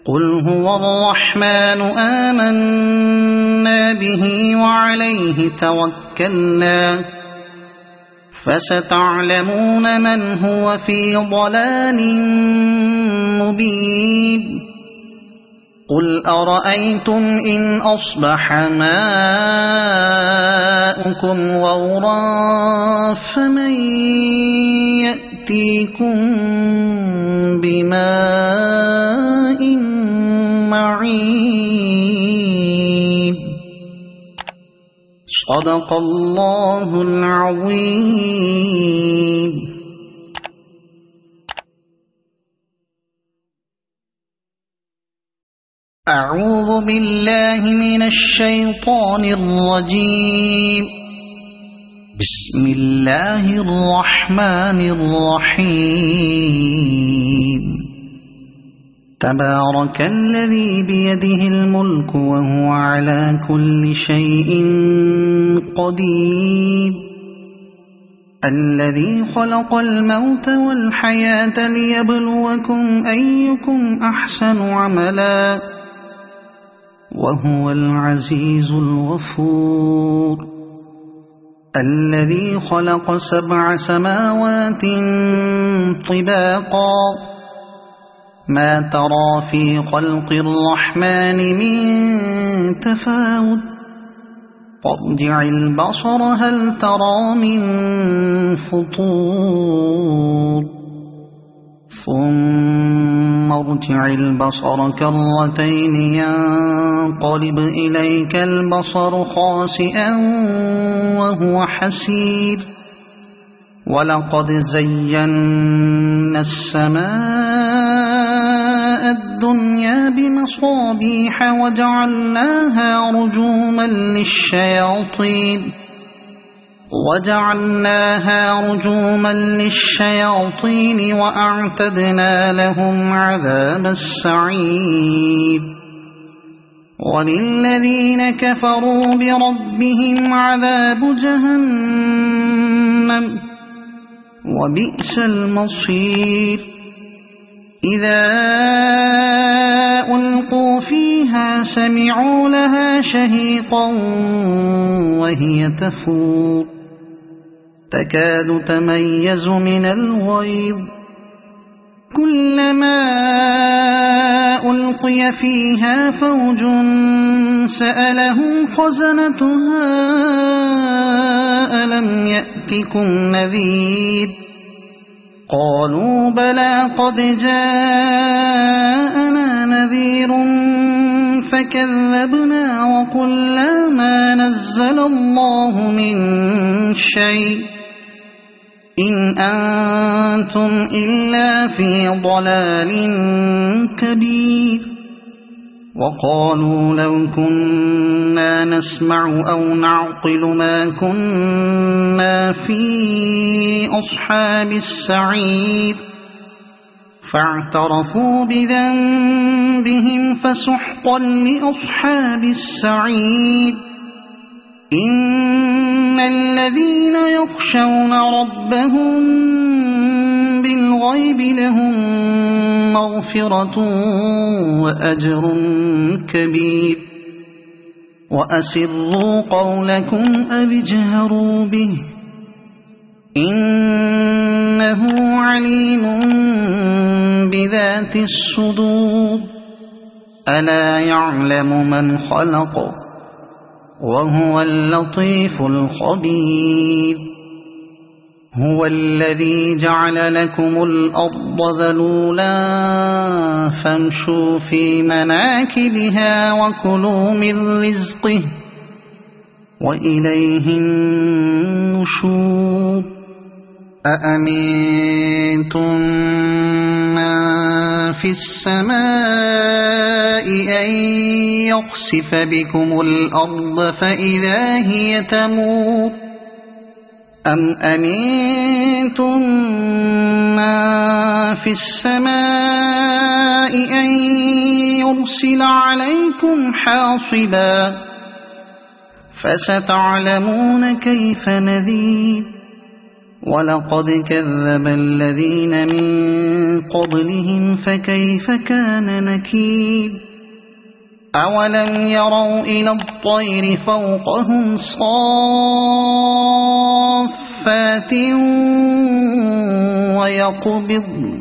Speaker 1: قل هو الرحمن آمنا به وعليه توكلنا فستعلمون من هو في ضلال مبين قل أرأيتم إن أصبح ماؤكم غورا فمن يأتيكم بماء معين صدق الله العظيم. أعوذ بالله من الشيطان الرجيم. بسم الله الرحمن الرحيم. تبارك الذي بيده الملك وهو على كل شيء قدير. الذي خلق الموت والحياة ليبلوكم أيكم أحسن عملا وهو العزيز الغفور الذي خلق 7 سماوات طباقا ما ترى في خلق الرحمن من تفاوت فارجع البصر هل ترى من فطور ثم ارجع البصر كرتين ينقلب إليك البصر خاسئا وهو حسير ولقد زينا السماء الدنيا بمصابيح وجعلناها رجوما للشياطين وأعتدنا لهم عذاب السعير وللذين كفروا بربهم عذاب جهنم وبئس المصير إذا ألقوا فيها سمعوا لها شهيقا وهي تفور تكاد تميز من الغيظ كلما ألقي فيها فوج سألهم خزنتها ألم يأتكم نذير قالوا بلى قد جاءنا نذير فكذبنا وقلنا ما نزل الله من شيء إن أنتم إلا في ضلال كبير وقالوا لو كنا نسمع أو نعقل ما كنا في أصحاب السعير فاعترفوا بذنبهم فسحقا لأصحاب السعير إن الذين يخشون ربهم بالغيب لهم مغفرة وأجر كبير وأسروا قولكم أو اجهروا به إنه عليم بذات الصدور ألا يعلم من خلق وهو اللطيف الخبير هو الذي جعل لكم الأرض ذلولا فامشوا في مناكبها وكلوا من رزقه وإليه النشور أأمنتم من في السماء أن يخسف بكم الأرض فإذا هي تمور أم أمنتم من في السماء أن يرسل عليكم حاصبا فستعلمون كيف نذير ولقد كذب الذين من قبلهم فكيف كان نكير أولم يروا إلى الطير فوقهم صافات ويقبضن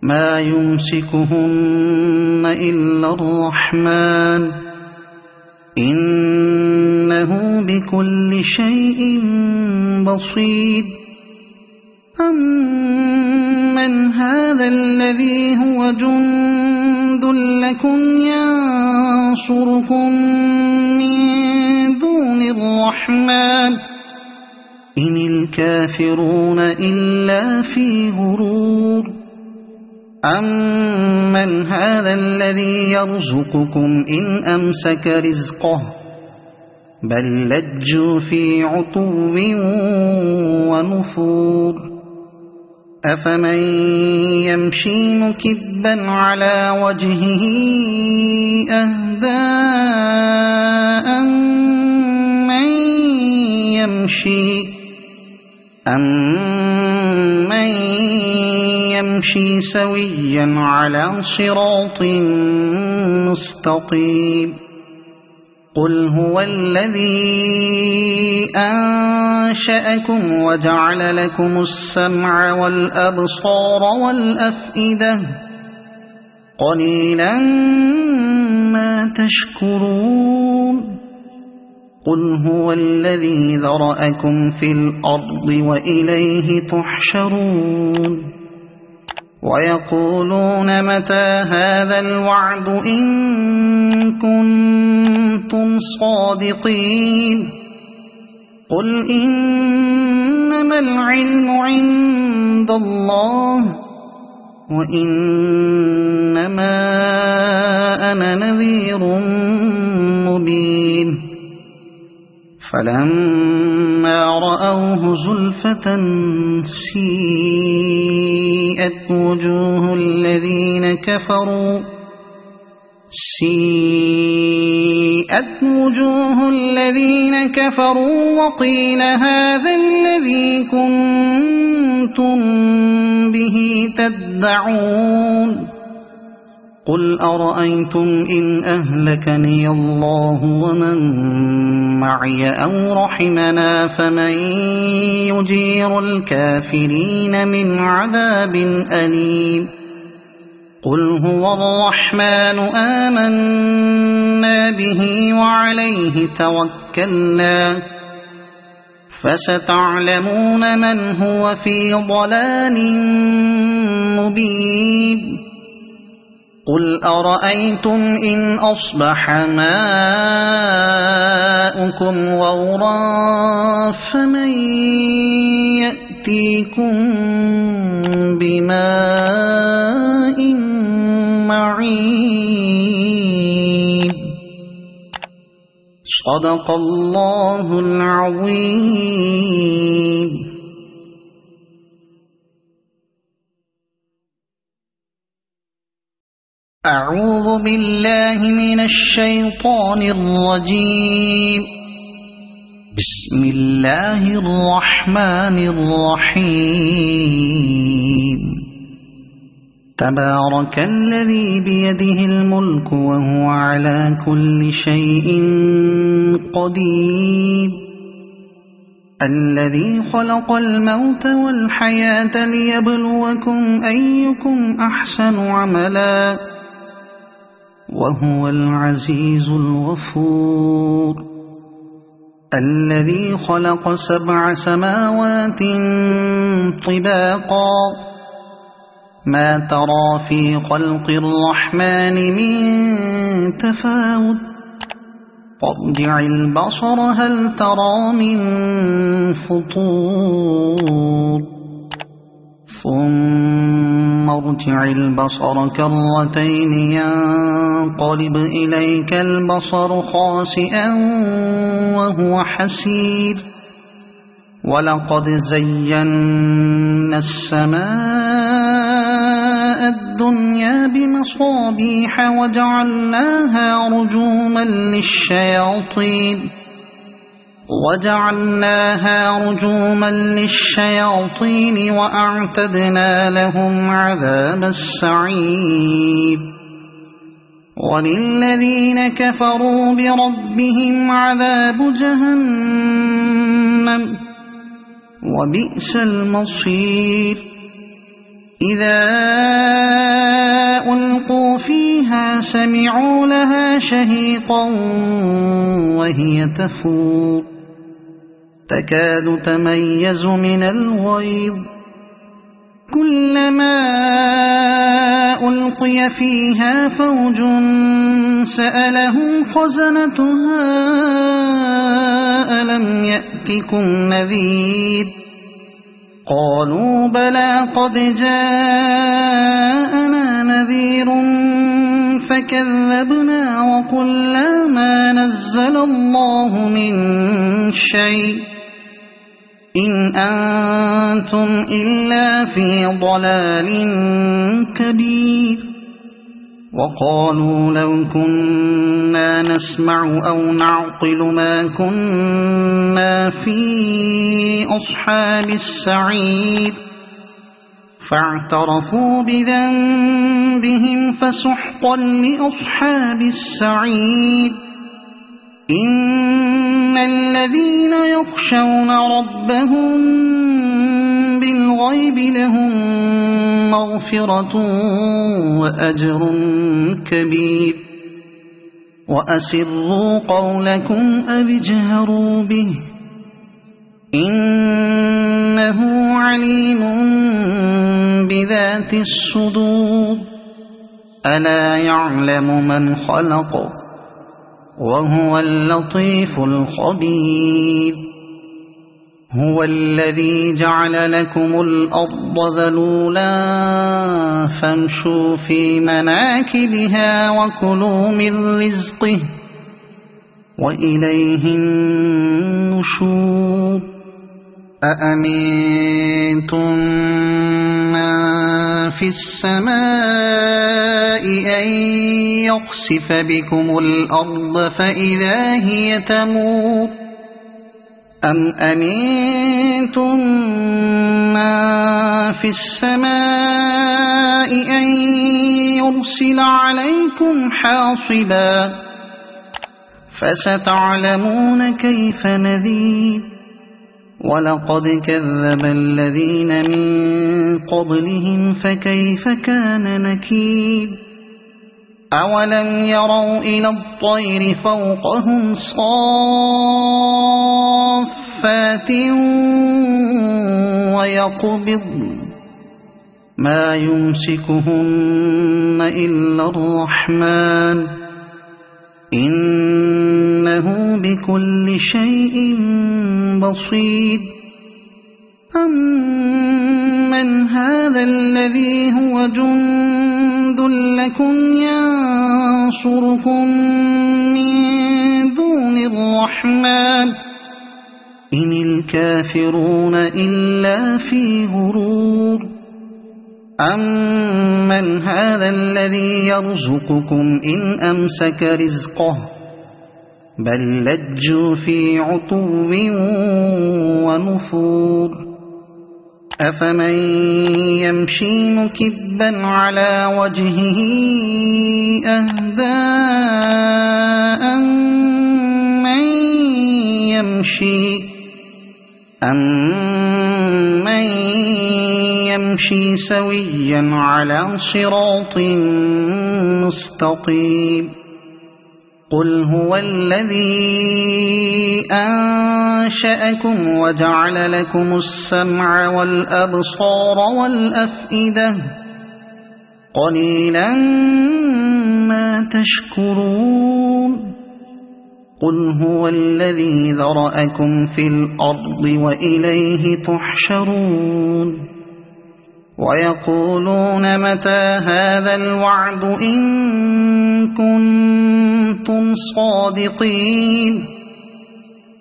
Speaker 1: ما يمسكهن إلا الرحمن إنه بكل شيء بصير أمن هذا الذي هو جند لكم ينصركم من دون الرحمن إن الكافرون إلا في غرور أمن هذا الذي يرزقكم إن أمسك رزقه بل لجوا في عتو ونفور أفمن يمشي مكبا على وجهه أهدى أَمَّن يَمْشِي سَوِيًّا عَلَى صِرَاطٍ مُسْتَقِيمٍ قُلْ هُوَ الَّذِي أَنشَأَكُمْ وَجَعَلَ لَكُمُ السَّمْعَ وَالْأَبْصَارَ وَالْأَفْئِدَةَ قَلِيلًا مَا تَشْكُرُونَ قُلْ هُوَ الَّذِي ذَرَأَكُمْ فِي الْأَرْضِ وَإِلَيْهِ تُحْشَرُونَ وَيَقُولُونَ مَتَى هَذَا الْوَعْدُ إِن كُنتُمْ صَادِقِينَ قُلْ إِنَّمَا الْعِلْمُ عِندَ اللَّهِ وَإِنَّمَا أَنَا نَذِيرٌ مُبِينٌ فَلَمَّا رَأَوْهُ زُلْفَةً سِيئَتْ وُجُوهُ الَّذِينَ كَفَرُوا وَقِيلَ هَذَا الَّذِي كُنتُم بِهِ تَدَّعُونَ قُلْ أَرَأَيْتُمْ إِنْ أَهْلَكَنِيَ اللَّهُ وَمَن مَّعِيَ أَوْ رَحِمَنَا فَمَن يُجِيرُ الْكَافِرِينَ مِنْ عَذَابٍ أَلِيمٍ قُلْ هُوَ الرَّحْمَنُ آمَنَّا بِهِ وَعَلَيْهِ تَوَكَّلْنَا فَسَتَعْلَمُونَ مَنْ هُوَ فِي ضَلَالٍ مُبِينٍ قُلْ أَرَأَيْتُمْ إِنْ أَصْبَحَ مَاؤُكُمْ غَوْرًا فَمَن يَأْتِيكُم بِمَاءٍ مَّعِينٍ صدق الله العظيم. أعوذ بالله من الشيطان الرجيم. بسم الله الرحمن الرحيم. تبارك الذي بيده الملك وهو على كل شيء قدير. الذي خلق الموت والحياة ليبلوكم أيكم أحسن عملا وهو العزيز الغفور. الذي خلق 7 سماوات طباقا ما ترى في خلق الرحمن من تفاوت فارجع البصر هل ترى من فطور ثم ارجع البصر كرتين ينقلب إليك البصر خاسئا وهو حسير. ولقد زينا السماء الدنيا بمصابيح وجعلناها رجوما للشياطين وأعتدنا لهم عذاب السعير. وللذين كفروا بربهم عذاب جهنم وبئس المصير. إذا ألقوا فيها سمعوا لها شهيقا وهي تفور تكاد تميز من الغيظ كلما ألقي فيها فوج سألهم خزنتها ألم يأتكم نذير قالوا بلى قد جاءنا نذير فكذبنا وقلنا ما نزل الله من شيء إن أنتم إلا في ضلال كبير. وقالوا لو كنا نسمع أو نعقل ما كنا في أصحاب السعير فاعترفوا بذنبهم فسحقا لأصحاب السعير إن الذين يخشون ربهم بالغيب لهم مغفرة وأجر كبير وأسروا قولكم أو اجهروا به إنه عليم بذات الصدور ألا يعلم من خلق وهو اللطيف الخبير هو الذي جعل لكم الأرض ذلولا فامشوا في مناكبها وكلوا من رزقه وإليه النشور أأمنتم من في السماء أن يخسف بكم الأرض فإذا هي تمور أم أمنتم من في السماء أن يرسل عليكم حاصبا فستعلمون كيف نذير ولقد كذب الذين من قبلهم فكيف كان نكير أولم يروا إلى الطير فوقهم صافات ويقبض ما يمسكهن إلا الرحمن إنه بكل شيء بصير أمن هذا الذي هو جند لكم ينصركم من دون الرحمن إن الكافرون إلا في غرور أمن هذا الذي يرزقكم إن أمسك رزقه بل لجوا في عتو ونفور أفمن يمشي مكبا على وجهه أهدى أمن يمشي سويا على صراط مستقيم قل هو الذي أنشأكم وجعل لكم السمع والأبصار والأفئدة قليلا ما تشكرون قل هو الذي ذرأكم في الأرض وإليه تحشرون ويقولون متى هذا الوعد إن كنتم صادقين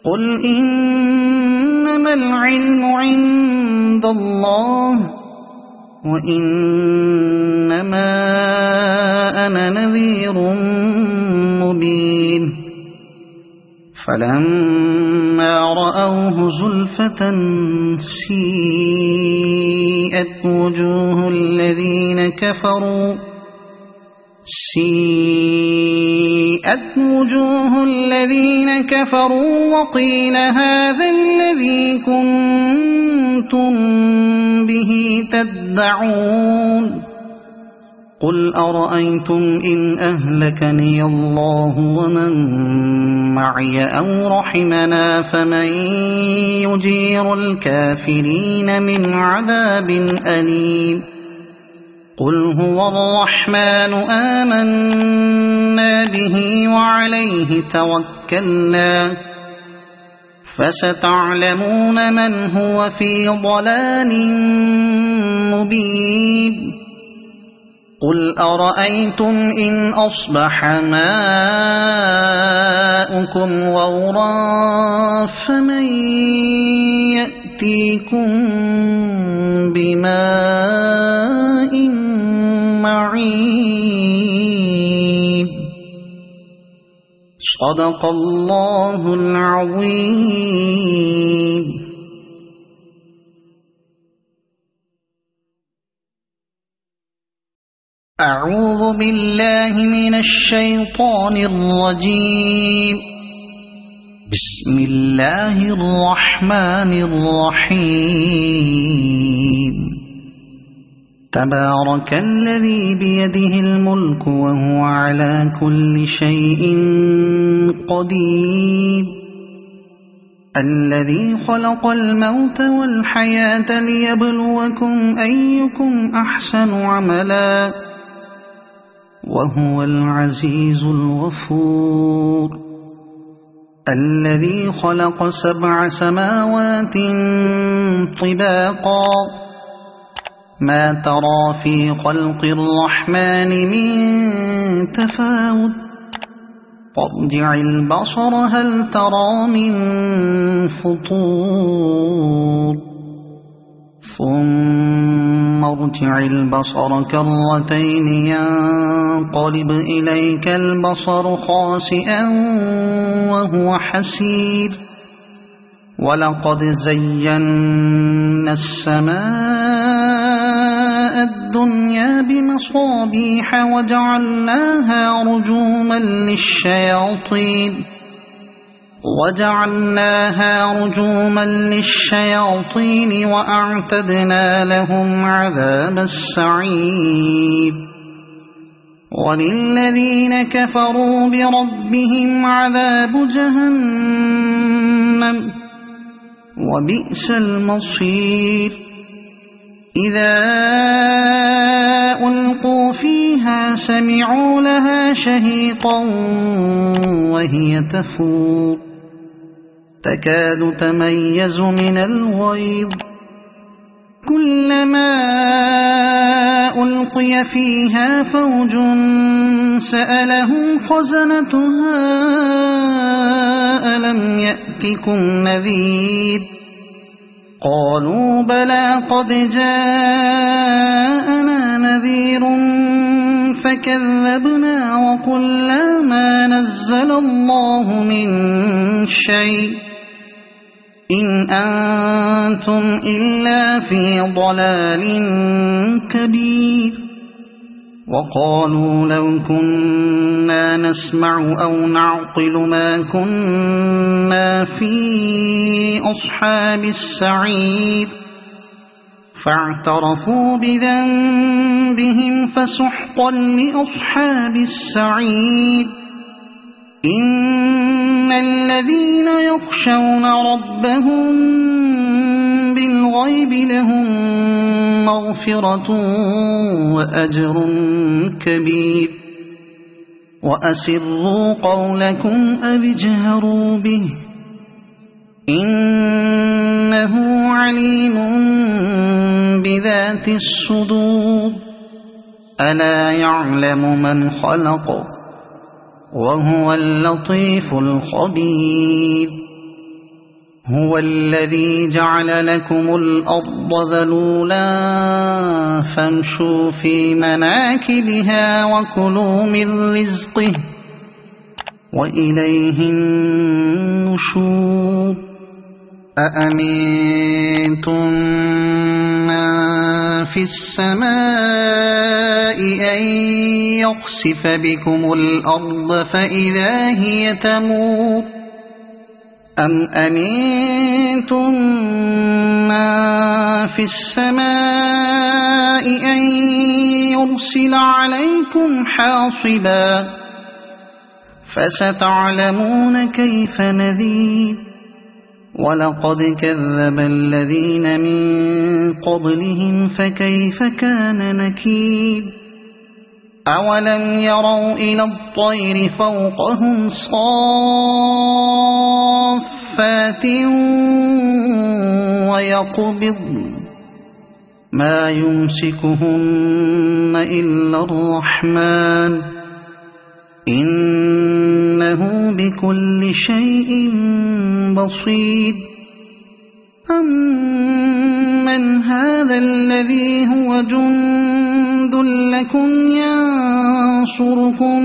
Speaker 1: قل إنما العلم عند الله وإنما أنا نذير مبين فلما رأوه زلفة سيئت وجوه الذين كفروا وقيل هذا الذي كنتم به تدعون قل أرأيتم إن أهلكني الله ومن معي أو رحمنا فمن يجير الكافرين من عذاب أليم قل هو الرحمن آمنا به وعليه توكلنا فستعلمون من هو في ضلال مبين قل أرأيتم إن أصبح ماؤكم غورا فمن يأتيكم بماء معين صدق الله العظيم. أعوذ بالله من الشيطان الرجيم. بسم الله الرحمن الرحيم. تبارك الذي بيده الملك وهو على كل شيء قدير. الذي خلق الموت والحياة ليبلوكم أيكم أحسن عملا وهو العزيز الغفور. الذي خلق 7 سماوات طباقا ما ترى في خلق الرحمن من تفاوت فارجع البصر هل ترى من فطور ثم ارجع البصر كرتين ينقلب إليك البصر خاسئا وهو حسير. ولقد زينا السماء الدنيا بمصابيح وجعلناها رجوما للشياطين وأعتدنا لهم عذاب السعير. وللذين كفروا بربهم عذاب جهنم وبئس المصير. إذا ألقوا فيها سمعوا لها شهيقا وهي تفور تكاد تميز من الغيظ كلما ألقي فيها فوج سألهم خزنتها ألم يأتكم نذير قالوا بلى قد جاءنا نذير فكذبنا وقلنا ما نزل الله من شيء إن أنتم إلا في ضلال كبير. وقالوا لو كنا نسمع أو نعقل ما كنا في أصحاب السعير فاعترفوا بذنبهم فسحقا لأصحاب السعير. إن الذين يخشون ربهم بالغيب لهم مغفرة وأجر كبير. وأسروا قولكم أو اجهروا به إنه عليم بذات الصدور. ألا يعلم من خلق وهو اللطيف الخبير. هو الذي جعل لكم الأرض ذلولا فامشوا في مناكبها وكلوا من رزقه وإليه النشور. أأمنتم من في السماء أن يخسف بكم الأرض فإذا هي تمور أم أمنتم من في السماء أن يرسل عليكم حاصبا فستعلمون كيف نذير. ولقد كذب الذين من قبلهم فكيف كان نكير. أولم يروا إلى الطير فوقهم صافات ويقبضن ما يمسكهن إلا الرحمن إنه بكل شيء بصير. أمن هذا الذي هو جند لكم ينصركم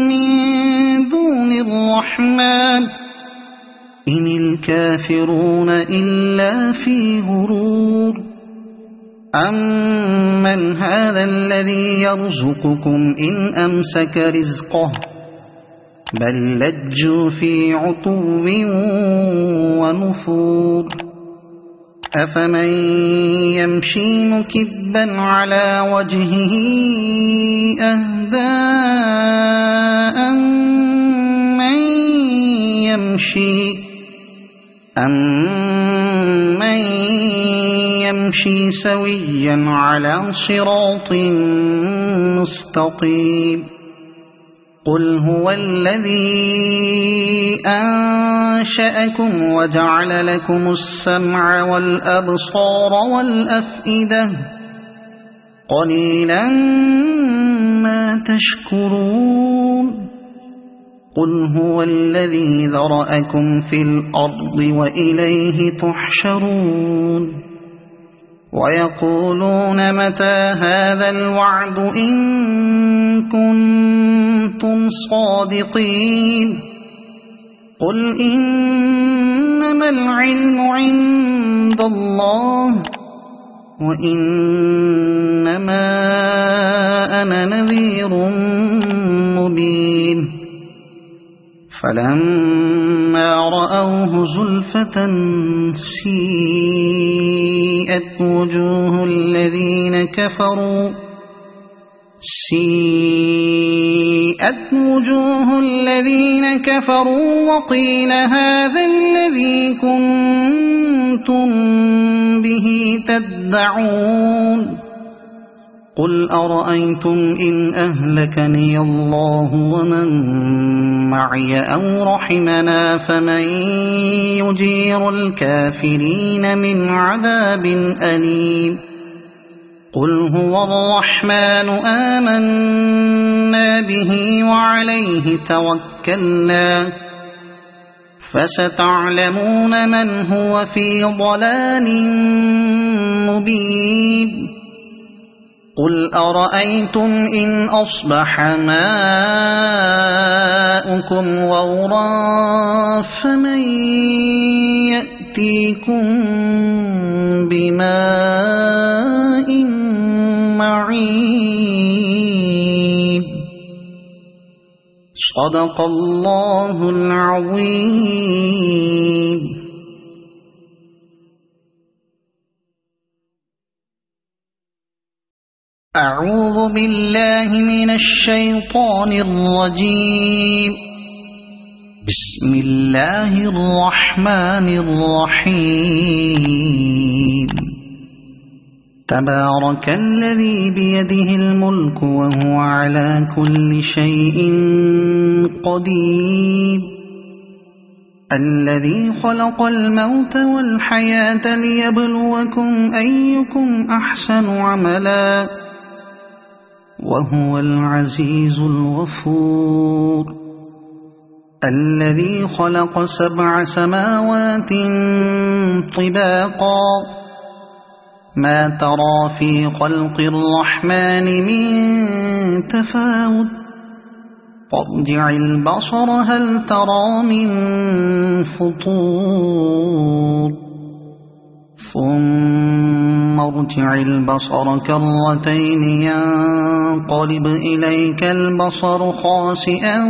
Speaker 1: من دون الرحمن الرحمن إن الكافرون إلا في غرور أمن هذا الذي يرزقكم إن أمسك رزقه بل لجوا في عتو ونفور أفمن يمشي مكبا على وجهه أهدى أمن يمشي سويا على صراط مستقيم قل هو الذي أنشأكم وجعل لكم السمع والأبصار والأفئدة قليلا ما تشكرون قل هو الذي ذرأكم في الأرض وإليه تحشرون ويقولون متى هذا الوعد إن كنتم صادقين قل إنما العلم عند الله وإنما أنا نذير مبين فلما رأوه زلفة سيئت وجوه الذين كفروا وقيل هذا الذي كنتم به تدعون قل أرأيتم إن أهلكني الله ومن معي أو رحمنا فمن يجير الكافرين من عذاب أليم قل هو الرحمن آمنا به وعليه توكلنا فستعلمون من هو في ضلال مبين قل أرأيتم إن أصبح ماؤكم غورا فمن يأتيكم بماء معين صدق الله العظيم. أعوذ بالله من الشيطان الرجيم. بسم الله الرحمن الرحيم. تبارك الذي بيده الملك وهو على كل شيء قدير الذي خلق الموت والحياة ليبلوكم أيكم أحسن عملا وهو العزيز الغفور الذي خلق 7 سماوات طباقا ما ترى في خلق الرحمن من تفاوت فارجع البصر هل ترى من فطور ثم ارجع البصر كرتين ينقلب إليك البصر خاسئا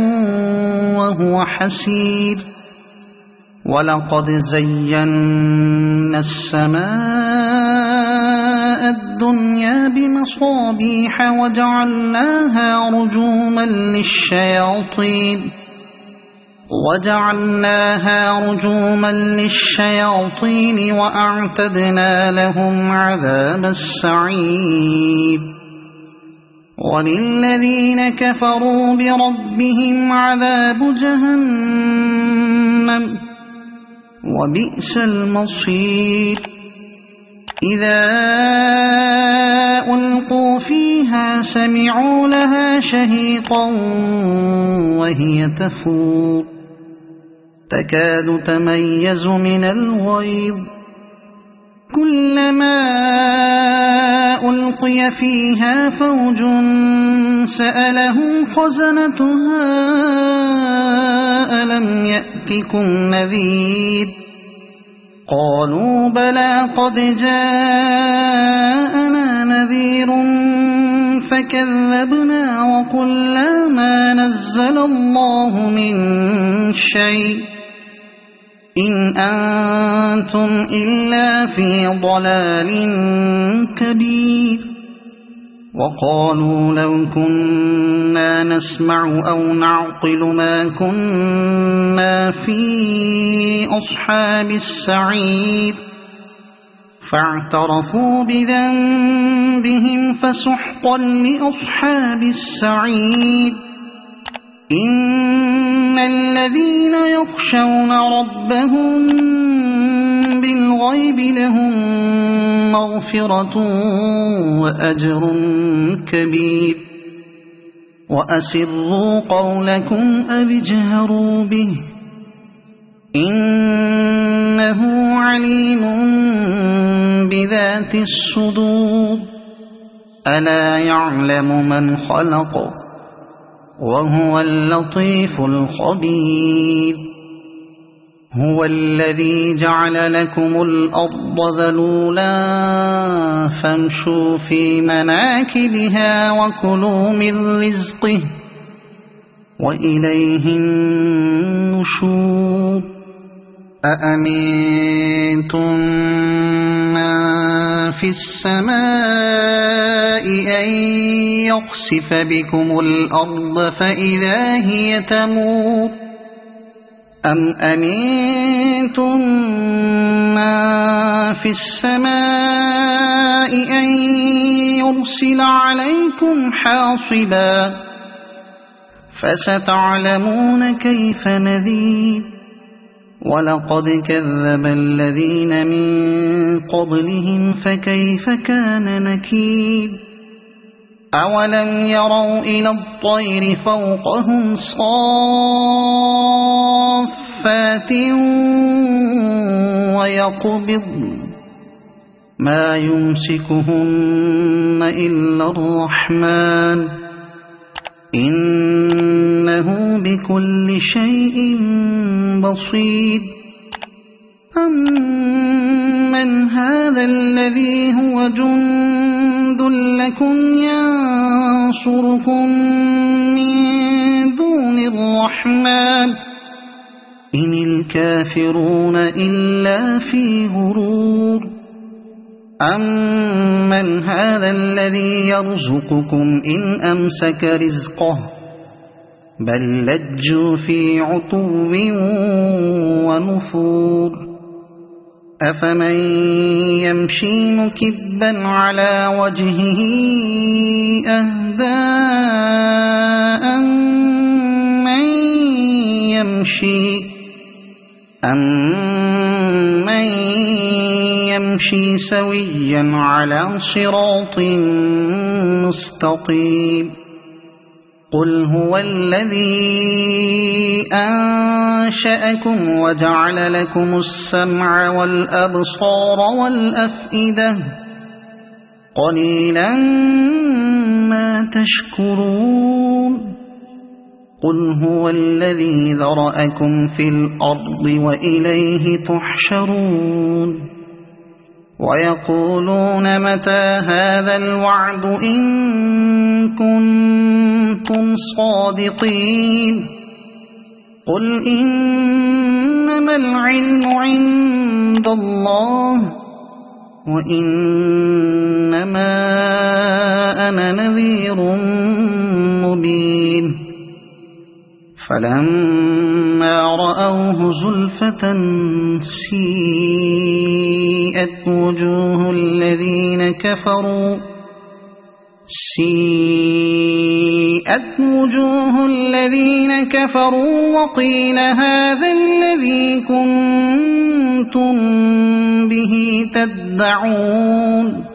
Speaker 1: وهو حسير ولقد زينا السماء الدنيا بمصابيح وجعلناها رجوما للشياطين وأعتدنا لهم عذاب السعير وللذين كفروا بربهم عذاب جهنم وبئس المصير إذا ألقوا فيها سمعوا لها شهيقا وهي تفور تكاد تميز من الغيظ كلما ألقي فيها فوج سألهم خزنتها ألم يأتكم نذير قالوا بلى قد جاءنا نذير فكذبنا وقلنا ما نزل الله من شيء إن أنتم إلا في ضلال كبير وقالوا لو كنا نسمع أو نعقل ما كنا في أصحاب السعير فاعترفوا بذنبهم فسحقا لأصحاب السعير إن الذين يخشون ربهم بالغيب لهم مغفرة وأجر كبير وأسروا قولكم أو اجهروا به إنه عليم بذات الصدور ألا يعلم من خلق وهو اللطيف الخبير هو الذي جعل لكم الأرض ذلولا فامشوا في مناكبها وكلوا من رزقه وإليه النشور أأمنتم من في السماء أن يخسف بكم الأرض فإذا هي تمور أم أمنتم من في السماء أن يرسل عليكم حاصبا فستعلمون كيف نذير ولقد كذب الذين من قبلهم فكيف كان نكير أولم يروا إلى الطير فوقهم صافات ويقبض ما يمسكهن إلا الرحمن إنه بكل شيء بصير أمن هذا الذي هو جند لكم ينصركم من دون الرحمن إن الكافرون إلا في غرور أمن هذا الذي يرزقكم إن أمسك رزقه بل لجوا في عتو ونفور أفمن يمشي مكبا على وجهه أهدى أمن يمشي سويا على صراط مستقيم قل هو الذي أنشأكم وجعل لكم السمع والأبصار والأفئدة قليلا ما تشكرون قل هو الذي ذرأكم في الأرض وإليه تحشرون ويقولون متى هذا الوعد إن كنتم صادقين قل إنما العلم عند الله وإنما أنا نذير مبين فلما رأوه زلفة سيئت وجوه الذين كفروا وقيل هذا الذي كنتم به تدعون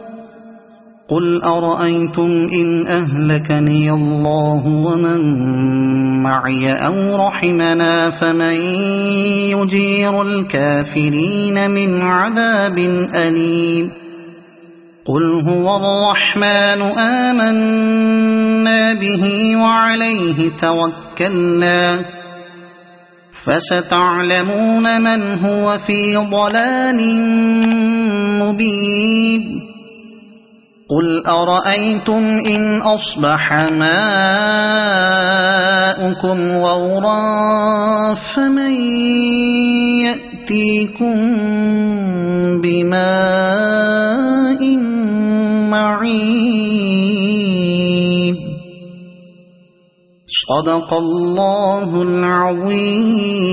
Speaker 1: قل أرأيتم إن أهلكني الله ومن معي أو رحمنا فمن يجير الكافرين من عذاب أليم قل هو الرحمن آمنا به وعليه توكلنا فستعلمون من هو في ضلال مبين قل أرأيتم إن أصبح ماؤكم غورا فمن يأتيكم بماء معين صدق الله العظيم.